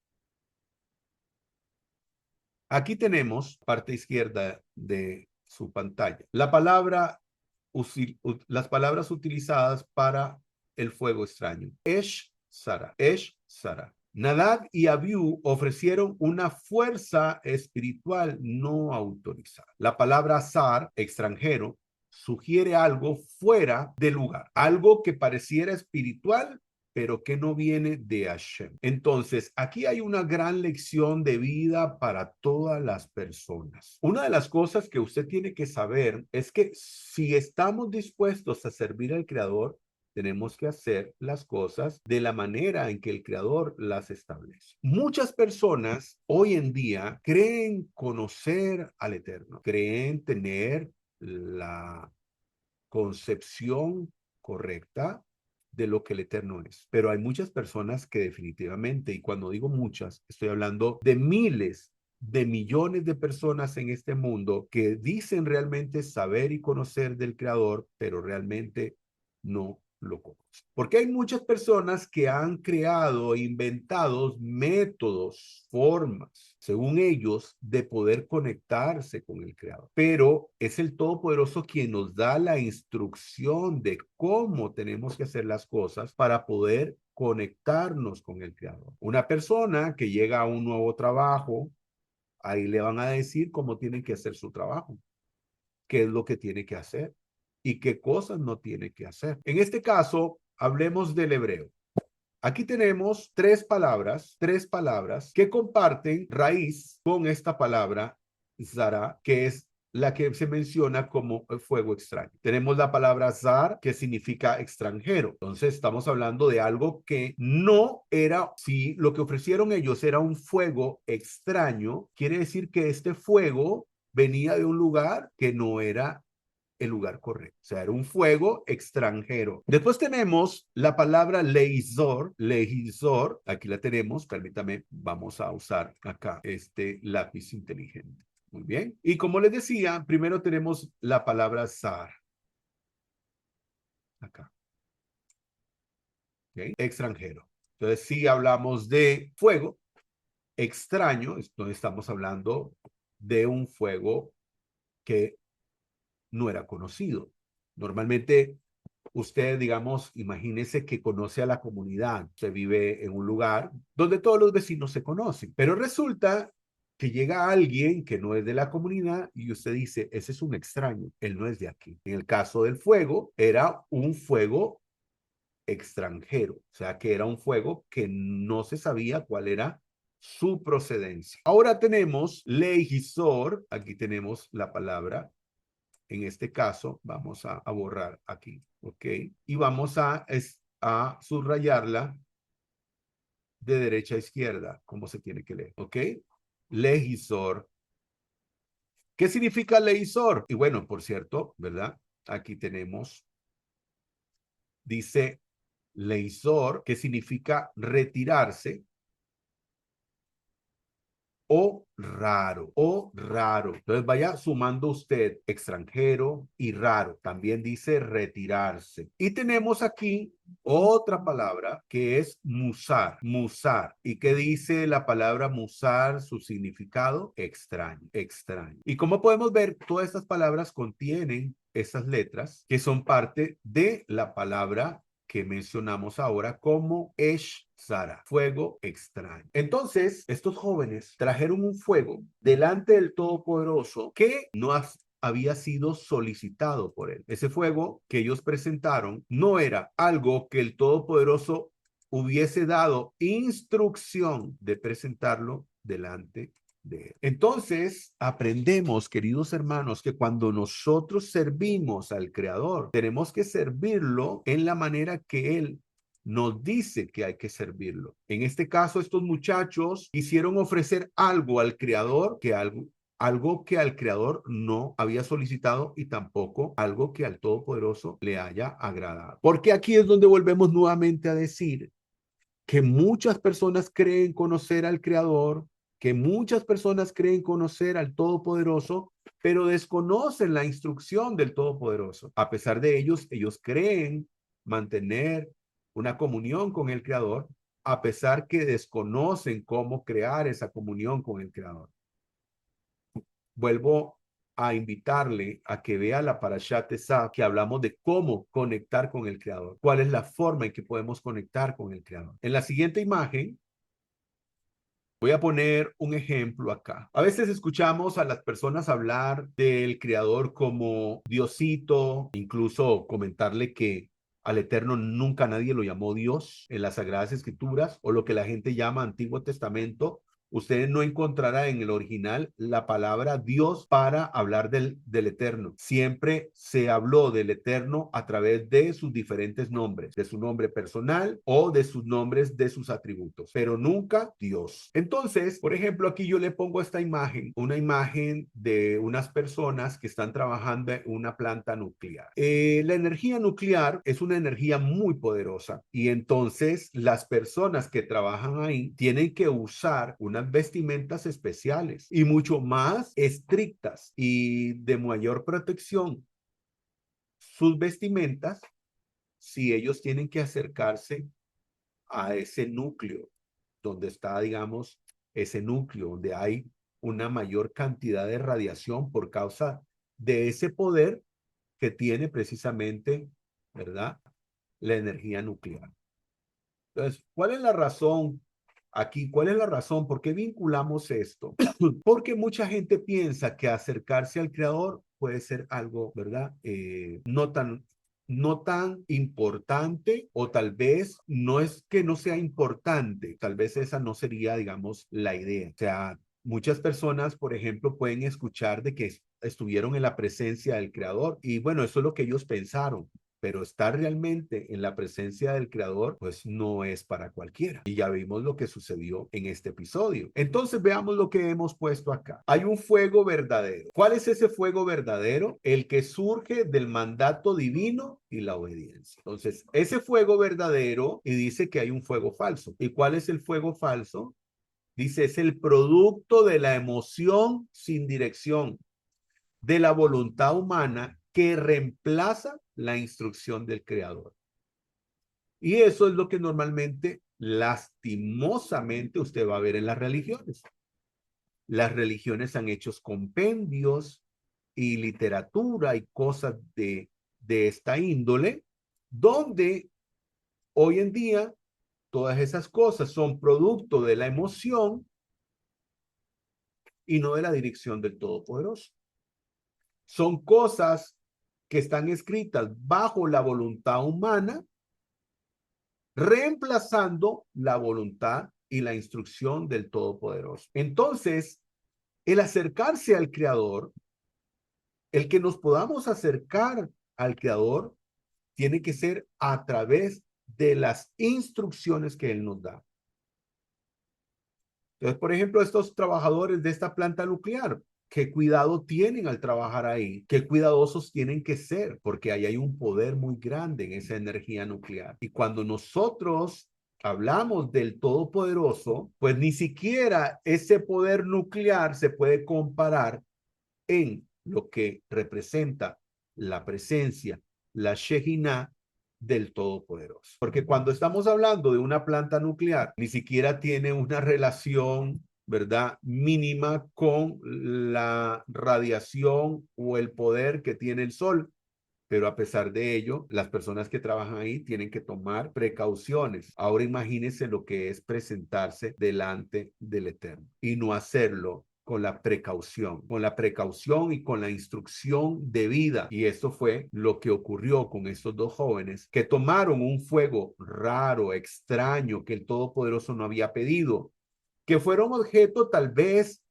Aquí tenemos, parte izquierda de su pantalla, las palabras utilizadas para el fuego extraño. Esh Sara. Esh Sara. Nadab y Abiú ofrecieron una fuerza espiritual no autorizada. La palabra Sar, extranjero, sugiere algo fuera de lugar, algo que pareciera espiritual, pero que no viene de Hashem. Entonces, aquí hay una gran lección de vida para todas las personas. Una de las cosas que usted tiene que saber es que si estamos dispuestos a servir al Creador, tenemos que hacer las cosas de la manera en que el Creador las establece. Muchas personas hoy en día creen conocer al Eterno, creen tener la concepción correcta de lo que el Eterno es. Pero hay muchas personas que definitivamente, y cuando digo muchas, estoy hablando de miles de millones de personas en este mundo que dicen realmente saber y conocer del Creador, pero realmente no lo conocen. Porque hay muchas personas que han creado e inventado métodos, formas, según ellos, de poder conectarse con el Creador. Pero es el Todopoderoso quien nos da la instrucción de cómo tenemos que hacer las cosas para poder conectarnos con el Creador. Una persona que llega a un nuevo trabajo, ahí le van a decir cómo tiene que hacer su trabajo, qué es lo que tiene que hacer y qué cosas no tiene que hacer. En este caso, hablemos del hebreo. Aquí tenemos tres palabras que comparten raíz con esta palabra zara, que es la que se menciona como fuego extraño. Tenemos la palabra zar, que significa extranjero. Entonces estamos hablando de algo que no era, si lo que ofrecieron ellos era un fuego extraño, quiere decir que este fuego venía de un lugar que no era el lugar correcto. O sea, era un fuego extranjero. Después tenemos la palabra leizor, aquí la tenemos, permítame, vamos a usar acá este lápiz inteligente. Muy bien. Y como les decía, primero tenemos la palabra zar. Acá. ¿Okay? Extranjero. Entonces, si hablamos de fuego extraño, no estamos hablando de un fuego que no era conocido. Normalmente, usted, digamos, imagínese que conoce a la comunidad. Usted vive en un lugar donde todos los vecinos se conocen, pero resulta que llega alguien que no es de la comunidad y usted dice, ese es un extraño, él no es de aquí. En el caso del fuego, era un fuego extranjero, o sea que era un fuego que no se sabía cuál era su procedencia. Ahora tenemos legisor, aquí tenemos la palabra, en este caso vamos a borrar aquí, ¿ok? Y vamos a subrayarla de derecha a izquierda, como se tiene que leer, ¿ok? Legisor. ¿Qué significa legisor? Y bueno, por cierto, ¿verdad? Aquí tenemos, dice leisor, que significa retirarse, o raro, o raro. Entonces vaya sumando usted extranjero y raro. También dice retirarse. Y tenemos aquí otra palabra que es musar, musar. ¿Y qué dice la palabra musar? Su significado extraño, extraño. Y como podemos ver, todas estas palabras contienen esas letras que son parte de la palabra que mencionamos ahora como Zara, fuego extraño. Entonces, estos jóvenes trajeron un fuego delante del Todopoderoso que no había sido solicitado por él. Ese fuego que ellos presentaron no era algo que el Todopoderoso hubiese dado instrucción de presentarlo delante de él. Entonces, aprendemos, queridos hermanos, que cuando nosotros servimos al Creador, tenemos que servirlo en la manera que Él nos dice que hay que servirlo. En este caso, estos muchachos quisieron ofrecer algo al Creador, algo que al Creador no había solicitado y tampoco algo que al Todopoderoso le haya agradado. Porque aquí es donde volvemos nuevamente a decir que muchas personas creen conocer al Creador, que muchas personas creen conocer al Todopoderoso, pero desconocen la instrucción del Todopoderoso. A pesar de ellos creen mantener una comunión con el Creador, a pesar que desconocen cómo crear esa comunión con el Creador. Vuelvo a invitarle a que vea la Parashat Tezá, que hablamos de cómo conectar con el Creador. ¿Cuál es la forma en que podemos conectar con el Creador? En la siguiente imagen, voy a poner un ejemplo acá. A veces escuchamos a las personas hablar del Creador como Diosito, incluso comentarle que al Eterno nunca nadie lo llamó Dios en las Sagradas Escrituras o lo que la gente llama Antiguo Testamento. Usted no encontrará en el original la palabra Dios para hablar del Eterno. Siempre se habló del Eterno a través de sus diferentes nombres, de su nombre personal o de sus nombres de sus atributos, pero nunca Dios. Entonces, por ejemplo, aquí yo le pongo esta imagen, una imagen de unas personas que están trabajando en una planta nuclear. La energía nuclear es una energía muy poderosa y entonces las personas que trabajan ahí tienen que usar unas vestimentas especiales y mucho más estrictas y de mayor protección sus vestimentas si ellos tienen que acercarse a ese núcleo donde está, digamos, ese núcleo donde hay una mayor cantidad de radiación por causa de ese poder que tiene precisamente, ¿verdad?, la energía nuclear. Entonces, ¿cuál es la razón aquí? ¿Cuál es la razón? ¿Por qué vinculamos esto? Porque mucha gente piensa que acercarse al Creador puede ser algo, ¿verdad? No tan no tan importante, o tal vez no es que no sea importante, tal vez esa no sería, digamos, la idea. O sea, muchas personas, por ejemplo, pueden escuchar de que estuvieron en la presencia del Creador y bueno, eso es lo que ellos pensaron. Pero estar realmente en la presencia del Creador, pues no es para cualquiera. Y ya vimos lo que sucedió en este episodio. Entonces veamos lo que hemos puesto acá. Hay un fuego verdadero. ¿Cuál es ese fuego verdadero? El que surge del mandato divino y la obediencia. Entonces, ese fuego verdadero, y dice que hay un fuego falso. ¿Y cuál es el fuego falso? Dice, es el producto de la emoción sin dirección, de la voluntad humana que reemplaza la instrucción del Creador. Y eso es lo que normalmente, lastimosamente, usted va a ver en las religiones. Las religiones han hecho compendios y literatura y cosas de esta índole, donde hoy en día todas esas cosas son producto de la emoción y no de la dirección del Todopoderoso. Son cosas que están escritas bajo la voluntad humana, reemplazando la voluntad y la instrucción del Todopoderoso. Entonces, el acercarse al Creador, el que nos podamos acercar al Creador, tiene que ser a través de las instrucciones que Él nos da. Entonces, por ejemplo, estos trabajadores de esta planta nuclear, ¿qué cuidado tienen al trabajar ahí? ¿Qué cuidadosos tienen que ser? Porque ahí hay un poder muy grande en esa energía nuclear. Y cuando nosotros hablamos del Todopoderoso, pues ni siquiera ese poder nuclear se puede comparar en lo que representa la presencia, la Shejinah del Todopoderoso. Porque cuando estamos hablando de una planta nuclear, ni siquiera tiene una relación, ¿verdad?, mínima con la radiación o el poder que tiene el Sol. Pero a pesar de ello, las personas que trabajan ahí tienen que tomar precauciones. Ahora imagínense lo que es presentarse delante del Eterno y no hacerlo con la precaución y con la instrucción debida. Y eso fue lo que ocurrió con estos dos jóvenes que tomaron un fuego raro, extraño, que el Todopoderoso no había pedido, que fueron objeto tal vez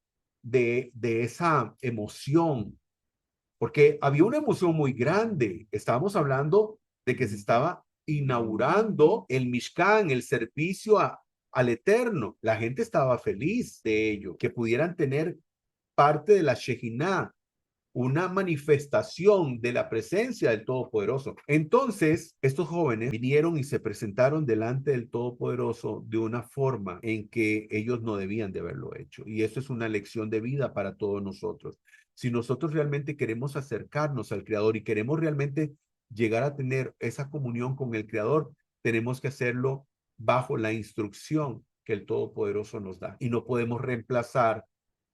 de esa emoción, porque había una emoción muy grande. Estábamos hablando de que se estaba inaugurando el Mishkan, el servicio al Eterno. La gente estaba feliz de ello, que pudieran tener parte de la Shejinah, una manifestación de la presencia del Todopoderoso. Entonces, estos jóvenes vinieron y se presentaron delante del Todopoderoso de una forma en que ellos no debían de haberlo hecho. Y eso es una lección de vida para todos nosotros. Si nosotros realmente queremos acercarnos al Creador y queremos realmente llegar a tener esa comunión con el Creador, tenemos que hacerlo bajo la instrucción que el Todopoderoso nos da. Y no podemos reemplazar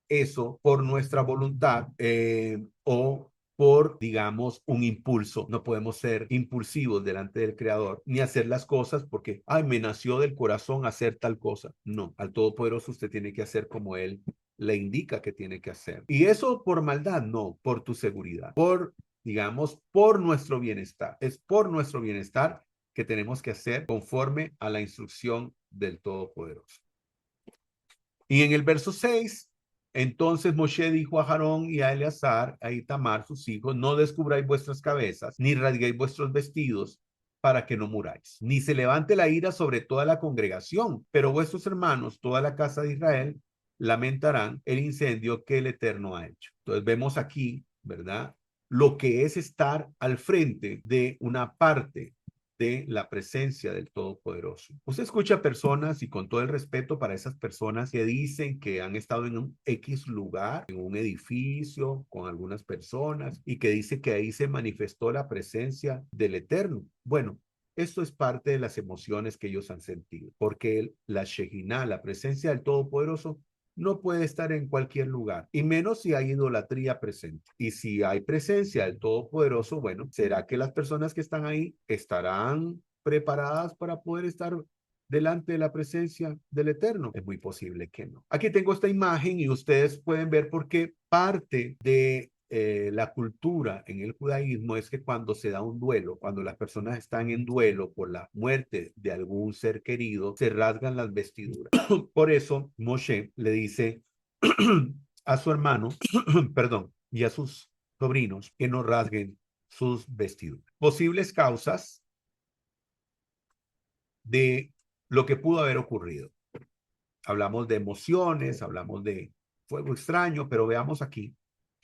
eso por nuestra voluntad o por, digamos, un impulso. No podemos ser impulsivos delante del Creador ni hacer las cosas porque, ay, me nació del corazón hacer tal cosa. No, al Todopoderoso usted tiene que hacer como Él le indica que tiene que hacer. Y eso por maldad, no, por tu seguridad, por, digamos, por nuestro bienestar. Es por nuestro bienestar que tenemos que hacer conforme a la instrucción del Todopoderoso. Y en el verso 6, entonces Moshe dijo a Aarón y a Eleazar, a Itamar, sus hijos, no descubráis vuestras cabezas, ni rasguéis vuestros vestidos, para que no muráis, ni se levante la ira sobre toda la congregación, pero vuestros hermanos, toda la casa de Israel, lamentarán el incendio que el Eterno ha hecho. Entonces vemos aquí, ¿verdad?, lo que es estar al frente de una parte de la presencia del Todopoderoso. Usted escucha personas, y con todo el respeto para esas personas, que dicen que han estado en un X lugar, en un edificio, con algunas personas, y que dice que ahí se manifestó la presencia del Eterno. Bueno, esto es parte de las emociones que ellos han sentido, porque la Shejinah, la presencia del Todopoderoso, no puede estar en cualquier lugar, y menos si hay idolatría presente. Y si hay presencia del Todopoderoso, bueno, ¿será que las personas que están ahí estarán preparadas para poder estar delante de la presencia del Eterno? Es muy posible que no. Aquí tengo esta imagen y ustedes pueden ver por qué parte de la cultura en el judaísmo es que cuando se da un duelo, cuando las personas están en duelo por la muerte de algún ser querido, se rasgan las vestiduras. Por eso Moshe le dice a su hermano, perdón, y a sus sobrinos que no rasguen sus vestiduras. Posibles causas de lo que pudo haber ocurrido. Hablamos de emociones, hablamos de fuego extraño, pero veamos aquí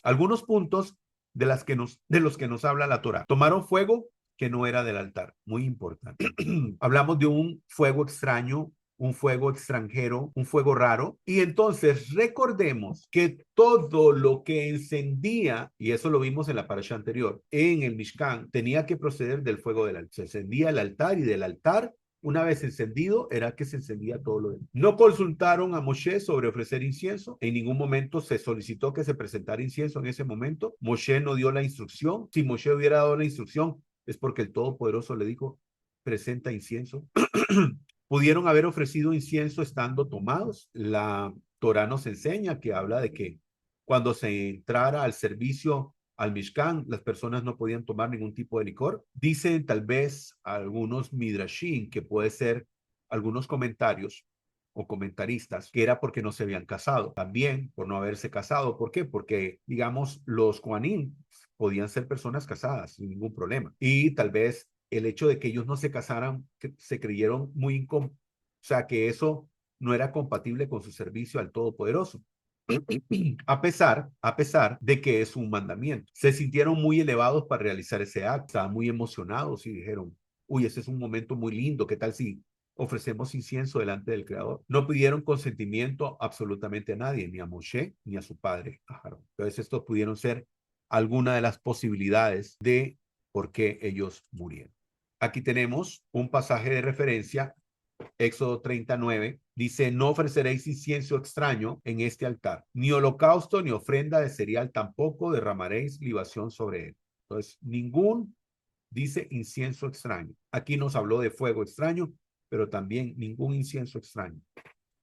algunos puntos de los que nos habla la Torá. Tomaron fuego que no era del altar, muy importante. Hablamos de un fuego extraño, un fuego extranjero, un fuego raro. Y entonces recordemos que todo lo que encendía, y eso lo vimos en la parasha anterior, en el Mishkan, tenía que proceder del fuego del altar. Se encendía el altar y del altar, una vez encendido, era que se encendía todo lo demás. No consultaron a Moshe sobre ofrecer incienso. En ningún momento se solicitó que se presentara incienso en ese momento. Moshe no dio la instrucción. Si Moshe hubiera dado la instrucción, es porque el Todopoderoso le dijo, presenta incienso. Pudieron haber ofrecido incienso estando tomados. La Torá nos enseña que habla de que cuando se entrara al servicio al Mishkan, las personas no podían tomar ningún tipo de licor. Dicen tal vez algunos midrashim, que puede ser algunos comentarios o comentaristas, que era porque no se habían casado. También por no haberse casado. ¿Por qué? Porque, digamos, los Kohanim podían ser personas casadas sin ningún problema. Y tal vez el hecho de que ellos no se casaran, que se creyeron muy o sea, que eso no era compatible con su servicio al Todopoderoso. A pesar de que es un mandamiento. Se sintieron muy elevados para realizar ese acto, estaban muy emocionados y dijeron, uy, ese es un momento muy lindo, ¿qué tal si ofrecemos incienso delante del Creador? No pidieron consentimiento absolutamente a nadie, ni a Moshe, ni a su padre, a Aarón. Entonces, estos pudieron ser alguna de las posibilidades de por qué ellos murieron. Aquí tenemos un pasaje de referencia, Éxodo 39, dice, no ofreceréis incienso extraño en este altar, ni holocausto ni ofrenda de cereal tampoco derramaréis libación sobre él. Entonces, dice incienso extraño. Aquí nos habló de fuego extraño, pero también ningún incienso extraño.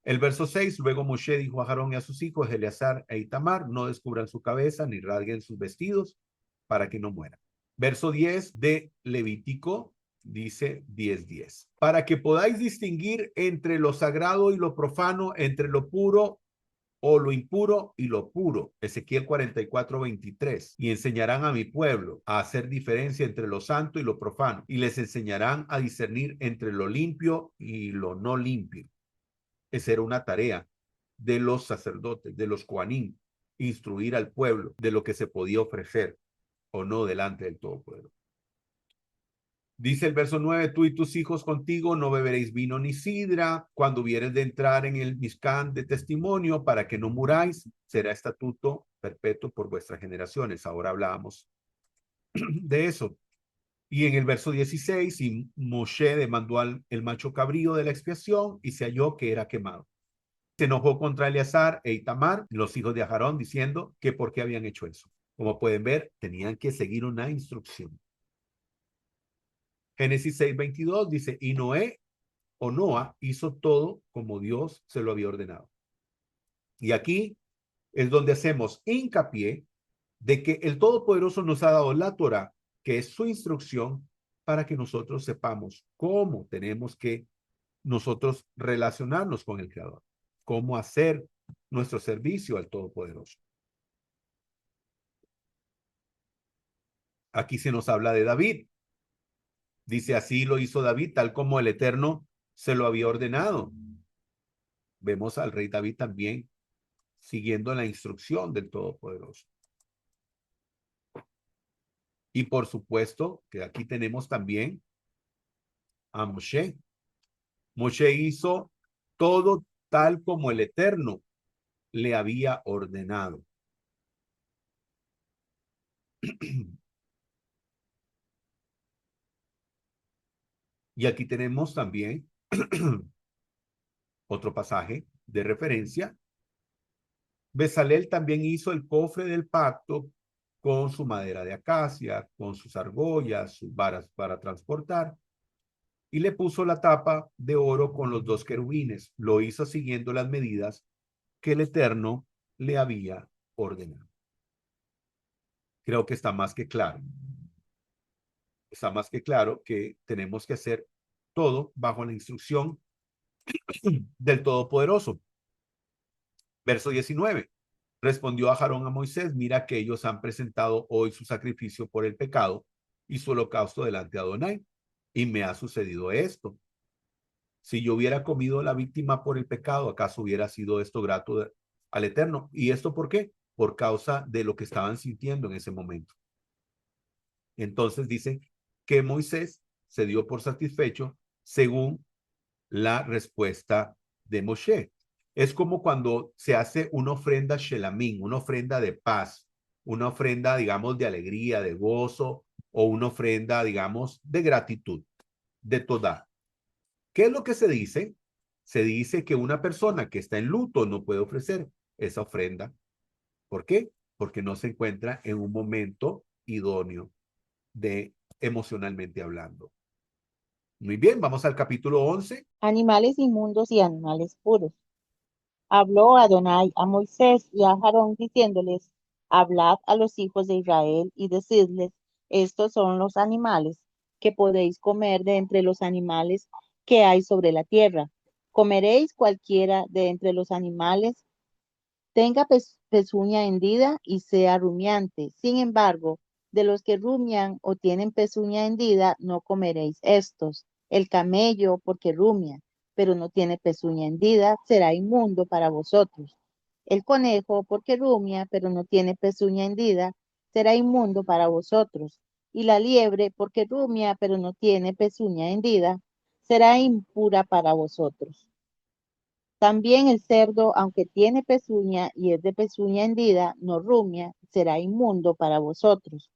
El verso 6, luego Moshe dijo a Aarón y a sus hijos, Eleazar e Itamar, no descubran su cabeza ni rasguen sus vestidos para que no mueran. Verso 10 de Levítico dice 10:10. Para que podáis distinguir entre lo sagrado y lo profano, entre lo puro o lo impuro y lo puro. Ezequiel 44:23. Y enseñarán a mi pueblo a hacer diferencia entre lo santo y lo profano. Y les enseñarán a discernir entre lo limpio y lo no limpio. Esa era una tarea de los sacerdotes, de los Kohanim, instruir al pueblo de lo que se podía ofrecer o no delante del Todopoderoso. Dice el verso 9, tú y tus hijos contigo no beberéis vino ni sidra cuando hubieres de entrar en el Mishkan de testimonio para que no muráis, será estatuto perpetuo por vuestras generaciones. Ahora hablábamos de eso. Y en el verso 16, y Moshe demandó el macho cabrío de la expiación y se halló que era quemado. Se enojó contra Eleazar e Itamar, los hijos de Aarón, diciendo que por qué habían hecho eso. Como pueden ver, tenían que seguir una instrucción. Génesis 6:22 dice, y Noé o Noa hizo todo como Dios se lo había ordenado. Y aquí es donde hacemos hincapié de que el Todopoderoso nos ha dado la Torá, que es su instrucción, para que nosotros sepamos cómo tenemos que nosotros relacionarnos con el Creador, cómo hacer nuestro servicio al Todopoderoso. Aquí se nos habla de David. Dice, así lo hizo David, tal como el Eterno se lo había ordenado. Vemos al rey David también siguiendo la instrucción del Todopoderoso. Y por supuesto que aquí tenemos también a Moshe. Moshe hizo todo tal como el Eterno le había ordenado. Y aquí tenemos también otro pasaje de referencia. Bezalel también hizo el cofre del pacto con su madera de acacia, con sus argollas, sus varas para transportar, y le puso la tapa de oro con los dos querubines. Lo hizo siguiendo las medidas que el Eterno le había ordenado. Creo que está más que claro. Está más que claro que tenemos que hacer todo bajo la instrucción del Todopoderoso. Verso 19. Respondió a Aarón a Moisés, mira que ellos han presentado hoy su sacrificio por el pecado y su holocausto delante de Adonai. Y me ha sucedido esto. Si yo hubiera comido la víctima por el pecado, ¿acaso hubiera sido esto grato al Eterno? ¿Y esto por qué? Por causa de lo que estaban sintiendo en ese momento. Entonces dice que Moisés se dio por satisfecho según la respuesta de Moshe. Es como cuando se hace una ofrenda shelamín, una ofrenda de paz, una ofrenda, digamos, de alegría, de gozo, o una ofrenda, digamos, de gratitud, de toda. ¿Qué es lo que se dice? Se dice que una persona que está en luto no puede ofrecer esa ofrenda. ¿Por qué? Porque no se encuentra en un momento idóneo de emocionalmente hablando. Muy bien, vamos al capítulo 11. Animales inmundos y animales puros. Habló Adonai a Moisés y a Aarón diciéndoles, hablad a los hijos de Israel y decidles, estos son los animales que podéis comer de entre los animales que hay sobre la tierra. Comeréis cualquiera de entre los animales, tenga pezuña hendida y sea rumiante. Sin embargo, de los que rumian o tienen pezuña hendida, no comeréis estos. El camello, porque rumia, pero no tiene pezuña hendida, será inmundo para vosotros. El conejo, porque rumia, pero no tiene pezuña hendida, será inmundo para vosotros. Y la liebre, porque rumia, pero no tiene pezuña hendida, será impura para vosotros. También el cerdo, aunque tiene pezuña y es de pezuña hendida, no rumia, será inmundo para vosotros.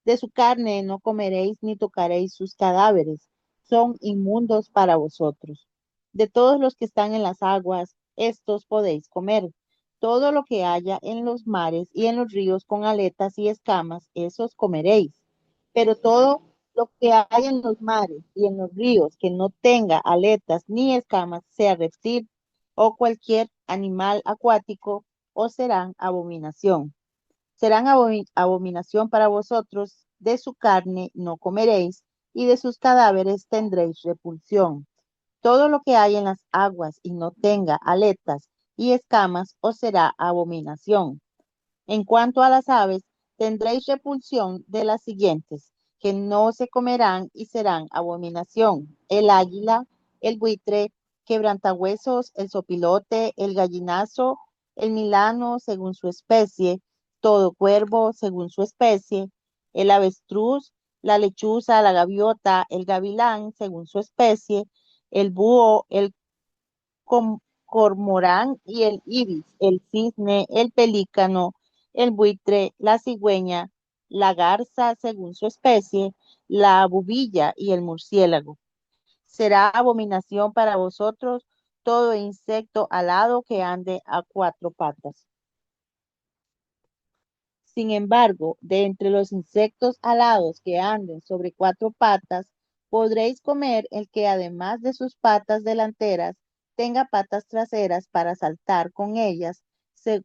De su carne no comeréis ni tocaréis sus cadáveres, son inmundos para vosotros. De todos los que están en las aguas, estos podéis comer. Todo lo que haya en los mares y en los ríos con aletas y escamas, esos comeréis. Pero todo lo que hay en los mares y en los ríos que no tenga aletas ni escamas, sea reptil o cualquier animal acuático, os serán abominación. Serán abominación para vosotros, de su carne no comeréis, y de sus cadáveres tendréis repulsión. Todo lo que hay en las aguas y no tenga aletas y escamas, os será abominación. En cuanto a las aves, tendréis repulsión de las siguientes, que no se comerán y serán abominación: el águila, el buitre, quebrantahuesos, el sopilote, el gallinazo, el milano según su especie, todo cuervo según su especie, el avestruz, la lechuza, la gaviota, el gavilán según su especie, el búho, el cormorán y el ibis, el cisne, el pelícano, el buitre, la cigüeña, la garza según su especie, la bubilla y el murciélago. Será abominación para vosotros todo insecto alado que ande a cuatro patas. Sin embargo, de entre los insectos alados que anden sobre cuatro patas, podréis comer el que además de sus patas delanteras tenga patas traseras para saltar con ellas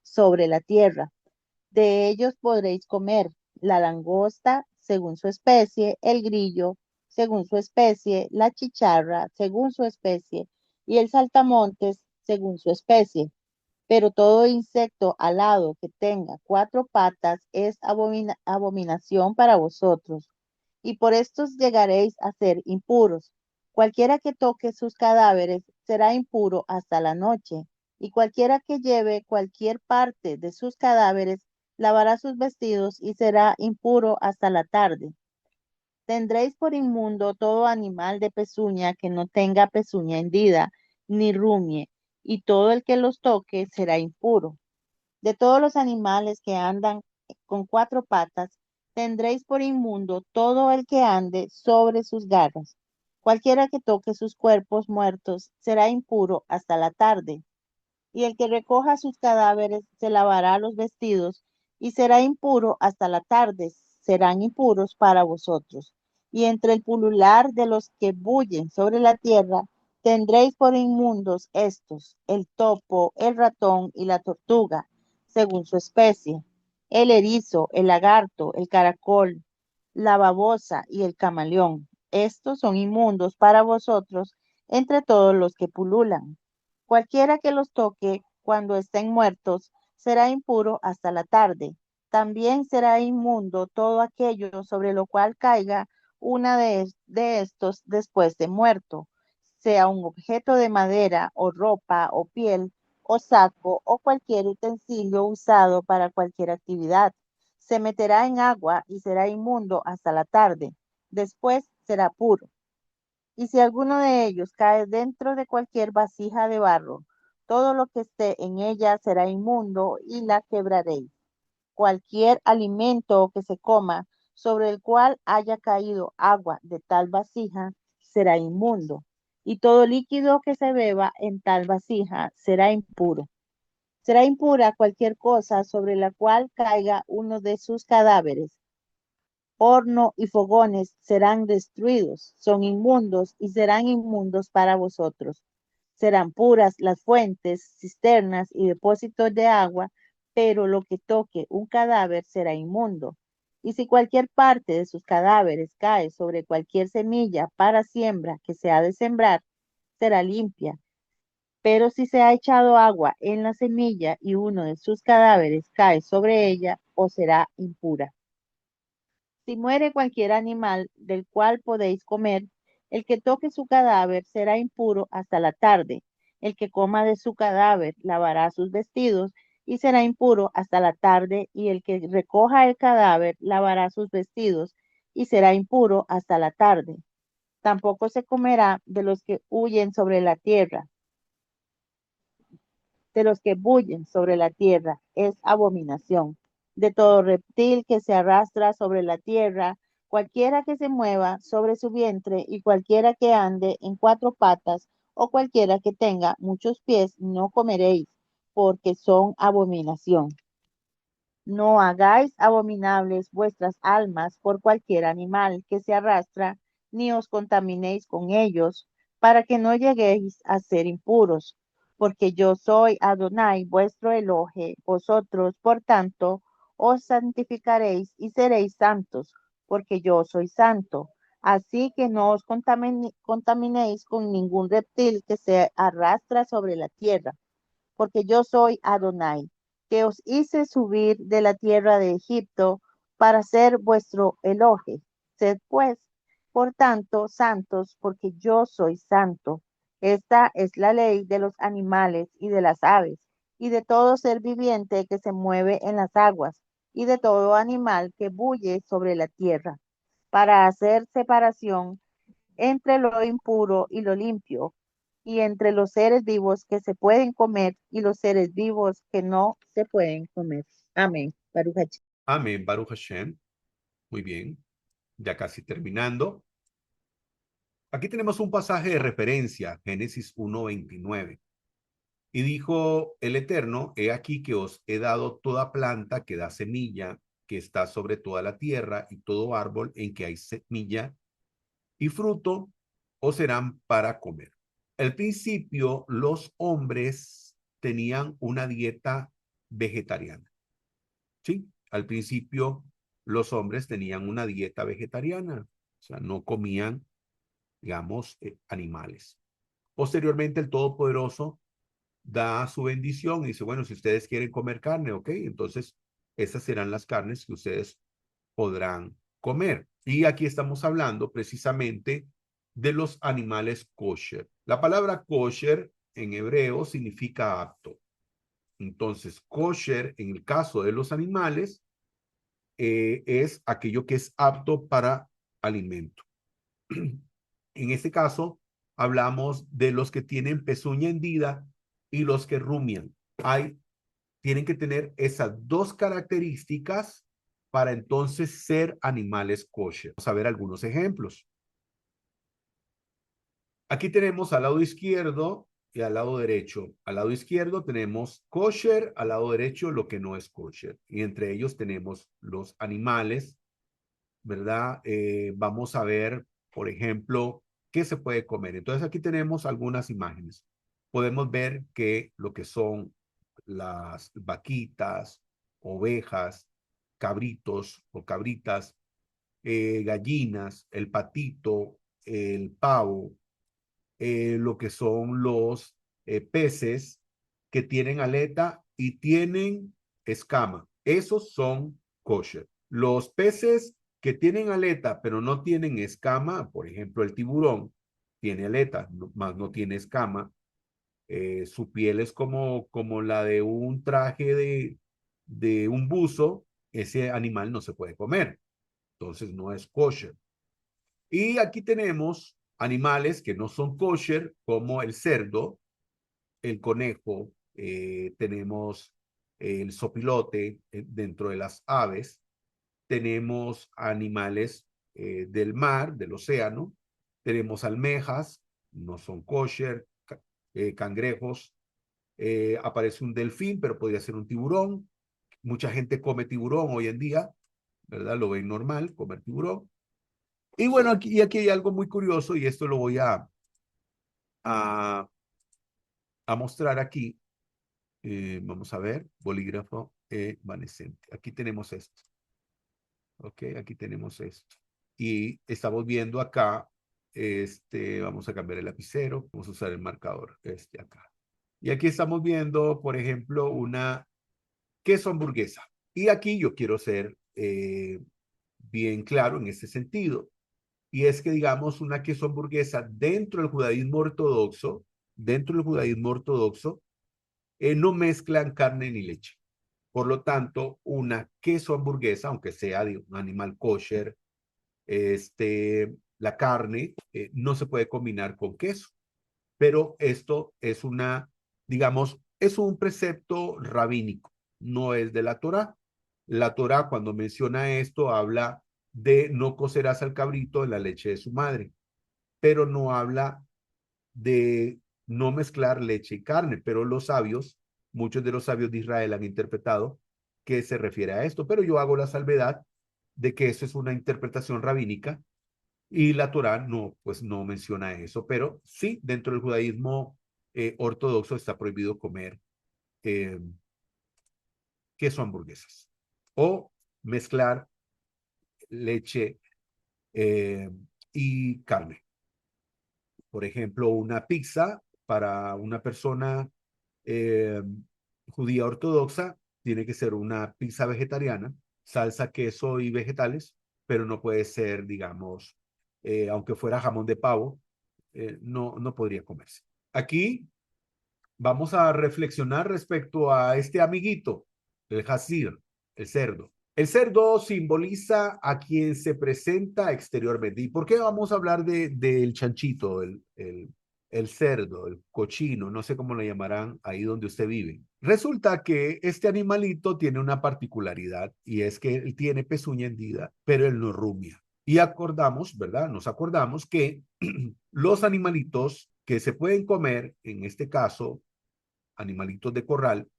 sobre la tierra. De ellos podréis comer la langosta según su especie, el grillo según su especie, la chicharra según su especie y el saltamontes según su especie. Pero todo insecto alado que tenga cuatro patas es abominación para vosotros, y por estos llegaréis a ser impuros. Cualquiera que toque sus cadáveres será impuro hasta la noche, y cualquiera que lleve cualquier parte de sus cadáveres lavará sus vestidos y será impuro hasta la tarde. Tendréis por inmundo todo animal de pezuña que no tenga pezuña hendida, ni rumie, y todo el que los toque será impuro. De todos los animales que andan con cuatro patas, tendréis por inmundo todo el que ande sobre sus garras. Cualquiera que toque sus cuerpos muertos será impuro hasta la tarde. Y el que recoja sus cadáveres se lavará los vestidos y será impuro hasta la tarde. Serán impuros para vosotros. Y entre el pulular de los que bullen sobre la tierra, tendréis por inmundos estos: el topo, el ratón y la tortuga, según su especie. el erizo, el lagarto, el caracol, la babosa y el camaleón. Estos son inmundos para vosotros entre todos los que pululan. Cualquiera que los toque cuando estén muertos será impuro hasta la tarde. También será inmundo todo aquello sobre lo cual caiga una de estos después de muerto, sea un objeto de madera o ropa o piel o saco o cualquier utensilio usado para cualquier actividad. Se meterá en agua y será inmundo hasta la tarde. Después será puro. Y si alguno de ellos cae dentro de cualquier vasija de barro, todo lo que esté en ella será inmundo y la quebraréis. Cualquier alimento que se coma sobre el cual haya caído agua de tal vasija será inmundo, y todo líquido que se beba en tal vasija será impuro. Será impura cualquier cosa sobre la cual caiga uno de sus cadáveres. Horno y fogones serán destruidos, son inmundos y serán inmundos para vosotros. Serán puras las fuentes, cisternas y depósitos de agua, pero lo que toque un cadáver será inmundo. Y si cualquier parte de sus cadáveres cae sobre cualquier semilla para siembra que se ha de sembrar, será limpia. Pero si se ha echado agua en la semilla y uno de sus cadáveres cae sobre ella, os será impura. Si muere cualquier animal del cual podéis comer, el que toque su cadáver será impuro hasta la tarde. El que coma de su cadáver lavará sus vestidos y será impuro hasta la tarde, y el que recoja el cadáver lavará sus vestidos y será impuro hasta la tarde. Tampoco se comerá de los que huyen sobre la tierra, de los que bullen sobre la tierra, es abominación. De todo reptil que se arrastra sobre la tierra, cualquiera que se mueva sobre su vientre y cualquiera que ande en cuatro patas o cualquiera que tenga muchos pies, no comeréis, porque son abominación. No hagáis abominables vuestras almas por cualquier animal que se arrastra, ni os contaminéis con ellos, para que no lleguéis a ser impuros, porque yo soy Adonai vuestro Elohe, vosotros, por tanto, os santificaréis y seréis santos, porque yo soy santo. Así que no os contaminéis con ningún reptil que se arrastra sobre la tierra, porque yo soy Adonai, que os hice subir de la tierra de Egipto para ser vuestro Elohe. Sed pues, por tanto, santos, porque yo soy santo. Esta es la ley de los animales y de las aves, y de todo ser viviente que se mueve en las aguas, y de todo animal que bulle sobre la tierra, para hacer separación entre lo impuro y lo limpio, y entre los seres vivos que se pueden comer y los seres vivos que no se pueden comer. Amén. Baruch Hashem. Amén, Baruch Hashem. Muy bien, ya casi terminando. Aquí tenemos un pasaje de referencia, Génesis 1:29. Y dijo el Eterno, he aquí que os he dado toda planta que da semilla, que está sobre toda la tierra, y todo árbol en que hay semilla y fruto, os serán para comer. Al principio, los hombres tenían una dieta vegetariana. ¿Sí? Al principio, los hombres tenían una dieta vegetariana. O sea, no comían, digamos, animales. Posteriormente, el Todopoderoso da su bendición y dice, bueno, si ustedes quieren comer carne, ok, entonces esas serán las carnes que ustedes podrán comer. Y aquí estamos hablando precisamente de los animales kosher. La palabra kosher en hebreo significa apto. Entonces, kosher en el caso de los animales es aquello que es apto para alimento. En este caso, hablamos de los que tienen pezuña hendida y los que rumian. Tienen que tener esas dos características para entonces ser animales kosher. Vamos a ver algunos ejemplos. Aquí tenemos al lado izquierdo y al lado derecho. Al lado izquierdo tenemos kosher, al lado derecho lo que no es kosher. Y entre ellos tenemos los animales, ¿verdad? Vamos a ver, por ejemplo, qué se puede comer. Entonces aquí tenemos algunas imágenes. Podemos ver que lo que son las vaquitas, ovejas, cabritos o cabritas, gallinas, el patito, el pavo, lo que son los peces que tienen aleta y tienen escama. Esos son kosher. Los peces que tienen aleta pero no tienen escama, por ejemplo el tiburón, tiene aleta, más no tiene escama. Su piel es como la de un traje de un buzo. Ese animal no se puede comer. Entonces no es kosher. Y aquí tenemos animales que no son kosher, como el cerdo, el conejo, tenemos el sopilote dentro de las aves, tenemos animales del mar, del océano, tenemos almejas, no son kosher, cangrejos, aparece un delfín, pero podría ser un tiburón. Mucha gente come tiburón hoy en día, ¿verdad? Lo ven normal, comer tiburón. Y bueno, aquí hay algo muy curioso y esto lo voy a mostrar aquí. Vamos a ver, bolígrafo evanescente. Aquí tenemos esto. Ok, aquí tenemos esto. Y estamos viendo acá, vamos a cambiar el lapicero, vamos a usar el marcador, acá. Y aquí estamos viendo, por ejemplo, una queso hamburguesa. Y aquí yo quiero ser bien claro en este sentido. Y es que, digamos, una queso hamburguesa dentro del judaísmo ortodoxo, no mezclan carne ni leche. Por lo tanto, una queso hamburguesa, aunque sea de un animal kosher, la carne no se puede combinar con queso. Pero esto es digamos, es un precepto rabínico, no es de la Torá. La Torá, cuando menciona esto, habla de no cocerás al cabrito en la leche de su madre, pero no habla de no mezclar leche y carne, pero muchos de los sabios de Israel han interpretado que se refiere a esto, pero yo hago la salvedad de que eso es una interpretación rabínica y la Torá no, pues no menciona eso, pero sí, dentro del judaísmo ortodoxo está prohibido comer eh, queso hamburguesas o mezclar leche eh, y carne. Por ejemplo, una pizza para una persona eh, judía ortodoxa tiene que ser una pizza vegetariana, salsa, queso y vegetales, pero no puede ser, digamos, aunque fuera jamón de pavo, no podría comerse. Aquí vamos a reflexionar respecto a este amiguito, el hasir, el cerdo. El cerdo simboliza a quien se presenta exteriormente. ¿Y por qué vamos a hablar del chanchito, el cerdo, el cochino? No sé cómo lo llamarán ahí donde usted vive. Resulta que este animalito tiene una particularidad y es que él tiene pezuña hendida, pero él no rumia. Y acordamos, ¿verdad? Nos acordamos que los animalitos que se pueden comer, en este caso, animalitos de corral,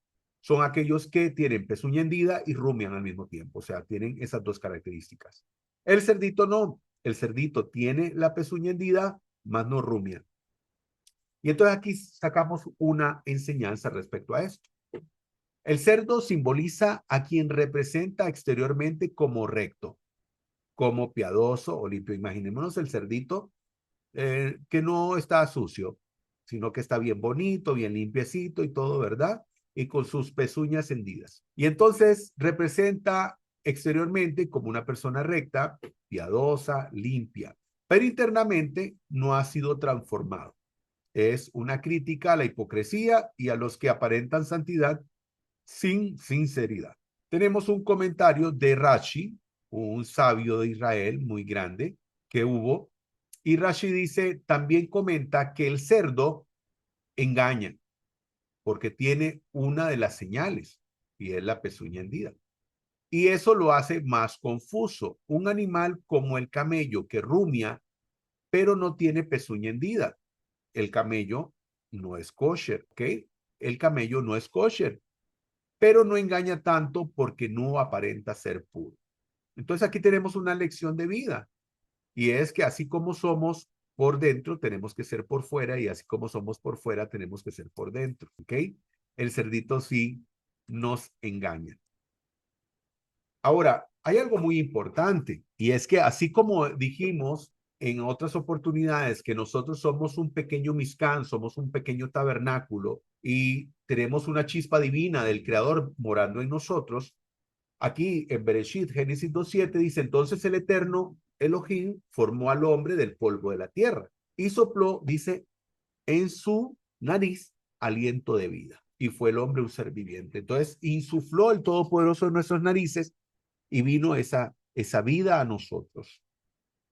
son aquellos que tienen pezuña hendida y rumian al mismo tiempo. O sea, tienen esas dos características. El cerdito no. El cerdito tiene la pezuña hendida, más no rumia. Y entonces aquí sacamos una enseñanza respecto a esto. El cerdo simboliza a quien representa exteriormente como recto, como piadoso o limpio. Imaginémonos el cerdito que no está sucio, sino que está bien bonito, bien limpiecito y todo, ¿verdad? Y con sus pezuñas hendidas. Y entonces representa exteriormente como una persona recta, piadosa, limpia, pero internamente no ha sido transformado. Es una crítica a la hipocresía y a los que aparentan santidad sin sinceridad. Tenemos un comentario de Rashi, un sabio de Israel muy grande que hubo, y Rashi dice, también comenta que el cerdo engaña porque tiene una de las señales y es la pezuña hendida. Y eso lo hace más confuso. Un animal como el camello que rumia, pero no tiene pezuña hendida. El camello no es kosher, ¿ok? El camello no es kosher, pero no engaña tanto porque no aparenta ser puro. Entonces aquí tenemos una lección de vida. Y es que así como somos por dentro, tenemos que ser por fuera, y así como somos por fuera, tenemos que ser por dentro, ¿ok? El cerdito sí nos engaña. Ahora, hay algo muy importante y es que así como dijimos en otras oportunidades que nosotros somos un pequeño Mishkan, somos un pequeño tabernáculo y tenemos una chispa divina del Creador morando en nosotros, aquí en Bereshit, Génesis 2:7 dice, entonces el Eterno Elohim formó al hombre del polvo de la tierra y sopló, dice, en su nariz aliento de vida. Y fue el hombre un ser viviente. Entonces insufló el Todopoderoso en nuestras narices y vino esa vida a nosotros.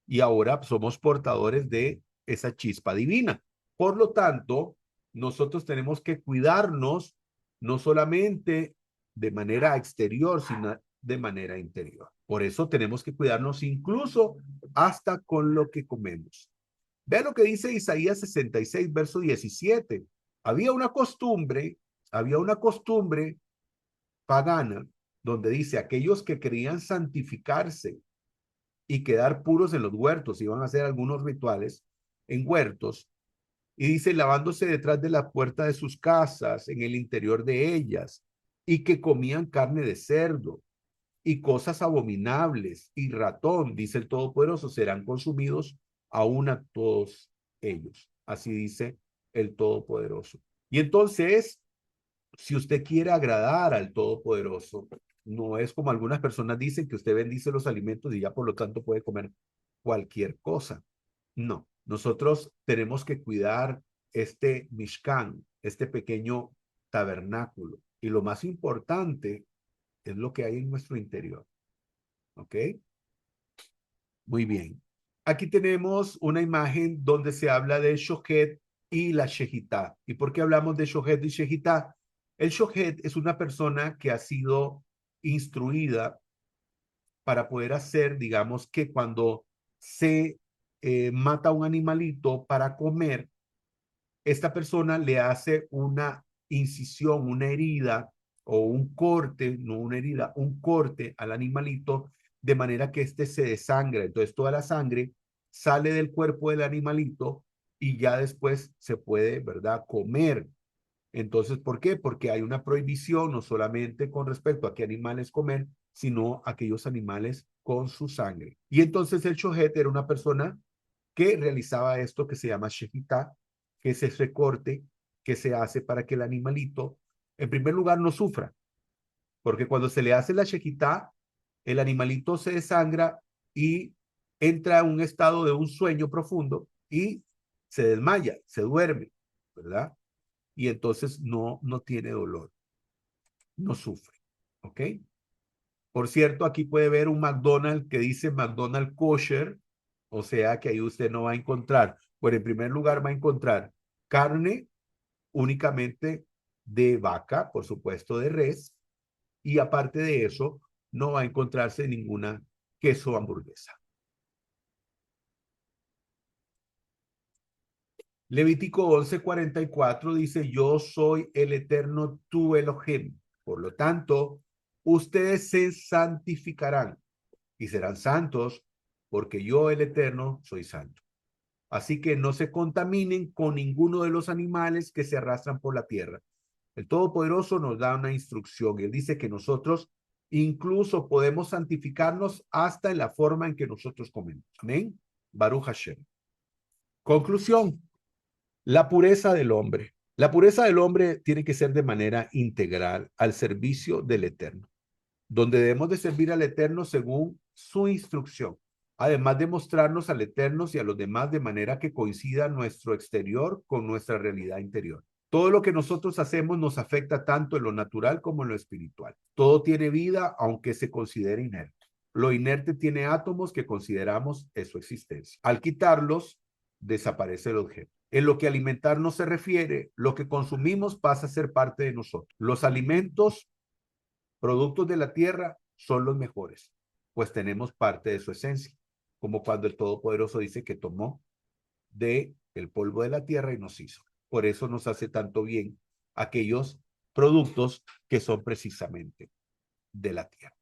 Y ahora somos portadores de esa chispa divina. Por lo tanto, nosotros tenemos que cuidarnos no solamente de manera exterior, sino de manera interior. Por eso tenemos que cuidarnos incluso hasta con lo que comemos. Vean lo que dice Isaías 66, verso 17. Había una costumbre pagana donde dice aquellos que querían santificarse y quedar puros en los huertos, iban a hacer algunos rituales en huertos, y dice lavándose detrás de la puerta de sus casas, en el interior de ellas, y que comían carne de cerdo y cosas abominables y ratón, dice el Todopoderoso, serán consumidos aún a todos ellos. Así dice el Todopoderoso. Y entonces, si usted quiere agradar al Todopoderoso, no es como algunas personas dicen que usted bendice los alimentos y ya por lo tanto puede comer cualquier cosa. No, nosotros tenemos que cuidar este Mishkan, este pequeño tabernáculo. Y lo más importante es lo que hay en nuestro interior. ¿Ok? Muy bien. Aquí tenemos una imagen donde se habla de Shohet y la Shejitá. ¿Y por qué hablamos de Shohet y Shejitá? El Shohet es una persona que ha sido instruida para poder hacer, digamos, que cuando se mata un animalito para comer, esta persona le hace una incisión, una herida o un corte, no una herida, un corte al animalito de manera que éste se desangra. Entonces toda la sangre sale del cuerpo del animalito y ya después se puede, ¿verdad?, comer. Entonces, ¿por qué? Porque hay una prohibición no solamente con respecto a qué animales comer, sino aquellos animales con su sangre. Y entonces el shohet era una persona que realizaba esto que se llama shejitá, que es ese recorte que se hace para que el animalito, en primer lugar, no sufra, porque cuando se le hace la shejitá, el animalito se desangra y entra en un estado de un sueño profundo y se desmaya, se duerme, ¿verdad? Y entonces no tiene dolor, no sufre, ¿ok? Por cierto, aquí puede ver un McDonald's que dice McDonald's kosher, o sea que ahí usted no va a encontrar, bueno, en primer lugar va a encontrar carne únicamente de vaca, por supuesto de res, y aparte de eso, no va a encontrarse ninguna queso hamburguesa. Levítico 11:44 dice, yo soy el eterno tu Elohim. Por lo tanto, ustedes se santificarán y serán santos porque yo, el eterno, soy santo. Así que no se contaminen con ninguno de los animales que se arrastran por la tierra. El Todopoderoso nos da una instrucción. Él dice que nosotros incluso podemos santificarnos hasta en la forma en que nosotros comemos. Amén. Baruch Hashem. Conclusión. La pureza del hombre. La pureza del hombre tiene que ser de manera integral al servicio del Eterno, donde debemos de servir al Eterno según su instrucción, además de mostrarnos al Eterno y a los demás de manera que coincida nuestro exterior con nuestra realidad interior. Todo lo que nosotros hacemos nos afecta tanto en lo natural como en lo espiritual. Todo tiene vida, aunque se considere inerte. Lo inerte tiene átomos que consideramos es su existencia. Al quitarlos, desaparece el objeto. En lo que alimentarnos se refiere, lo que consumimos pasa a ser parte de nosotros. Los alimentos, productos de la tierra, son los mejores, pues tenemos parte de su esencia, como cuando el Todopoderoso dice que tomó de el polvo de la tierra y nos hizo. Por eso nos hace tanto bien aquellos productos que son precisamente de la tierra.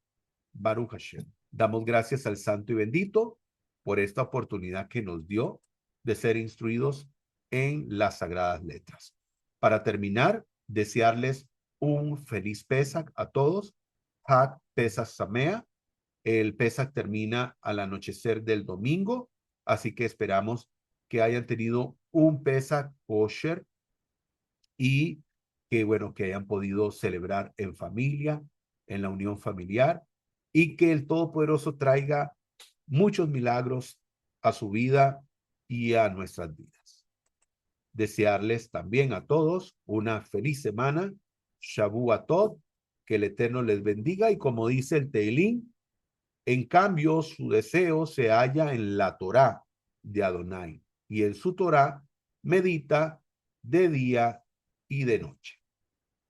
Baruch Hashem. Damos gracias al Santo y Bendito por esta oportunidad que nos dio de ser instruidos en las Sagradas Letras. Para terminar, desearles un feliz Pesach a todos. Hag Pesach Samea El Pesach termina al anochecer del domingo, así que esperamos que hayan tenido un Pesach kosher y que, bueno, que hayan podido celebrar en familia, en la unión familiar, y que el Todopoderoso traiga muchos milagros a su vida y a nuestras vidas. Desearles también a todos una feliz semana, Shavuot, que el Eterno les bendiga, y como dice el Teilín, en cambio su deseo se halla en la Torá de Adonai, y en su Torá medita de día y de noche.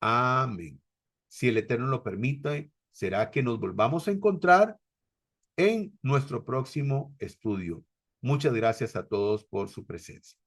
Amén. Si el Eterno lo permite, será que nos volvamos a encontrar en nuestro próximo estudio. Muchas gracias a todos por su presencia.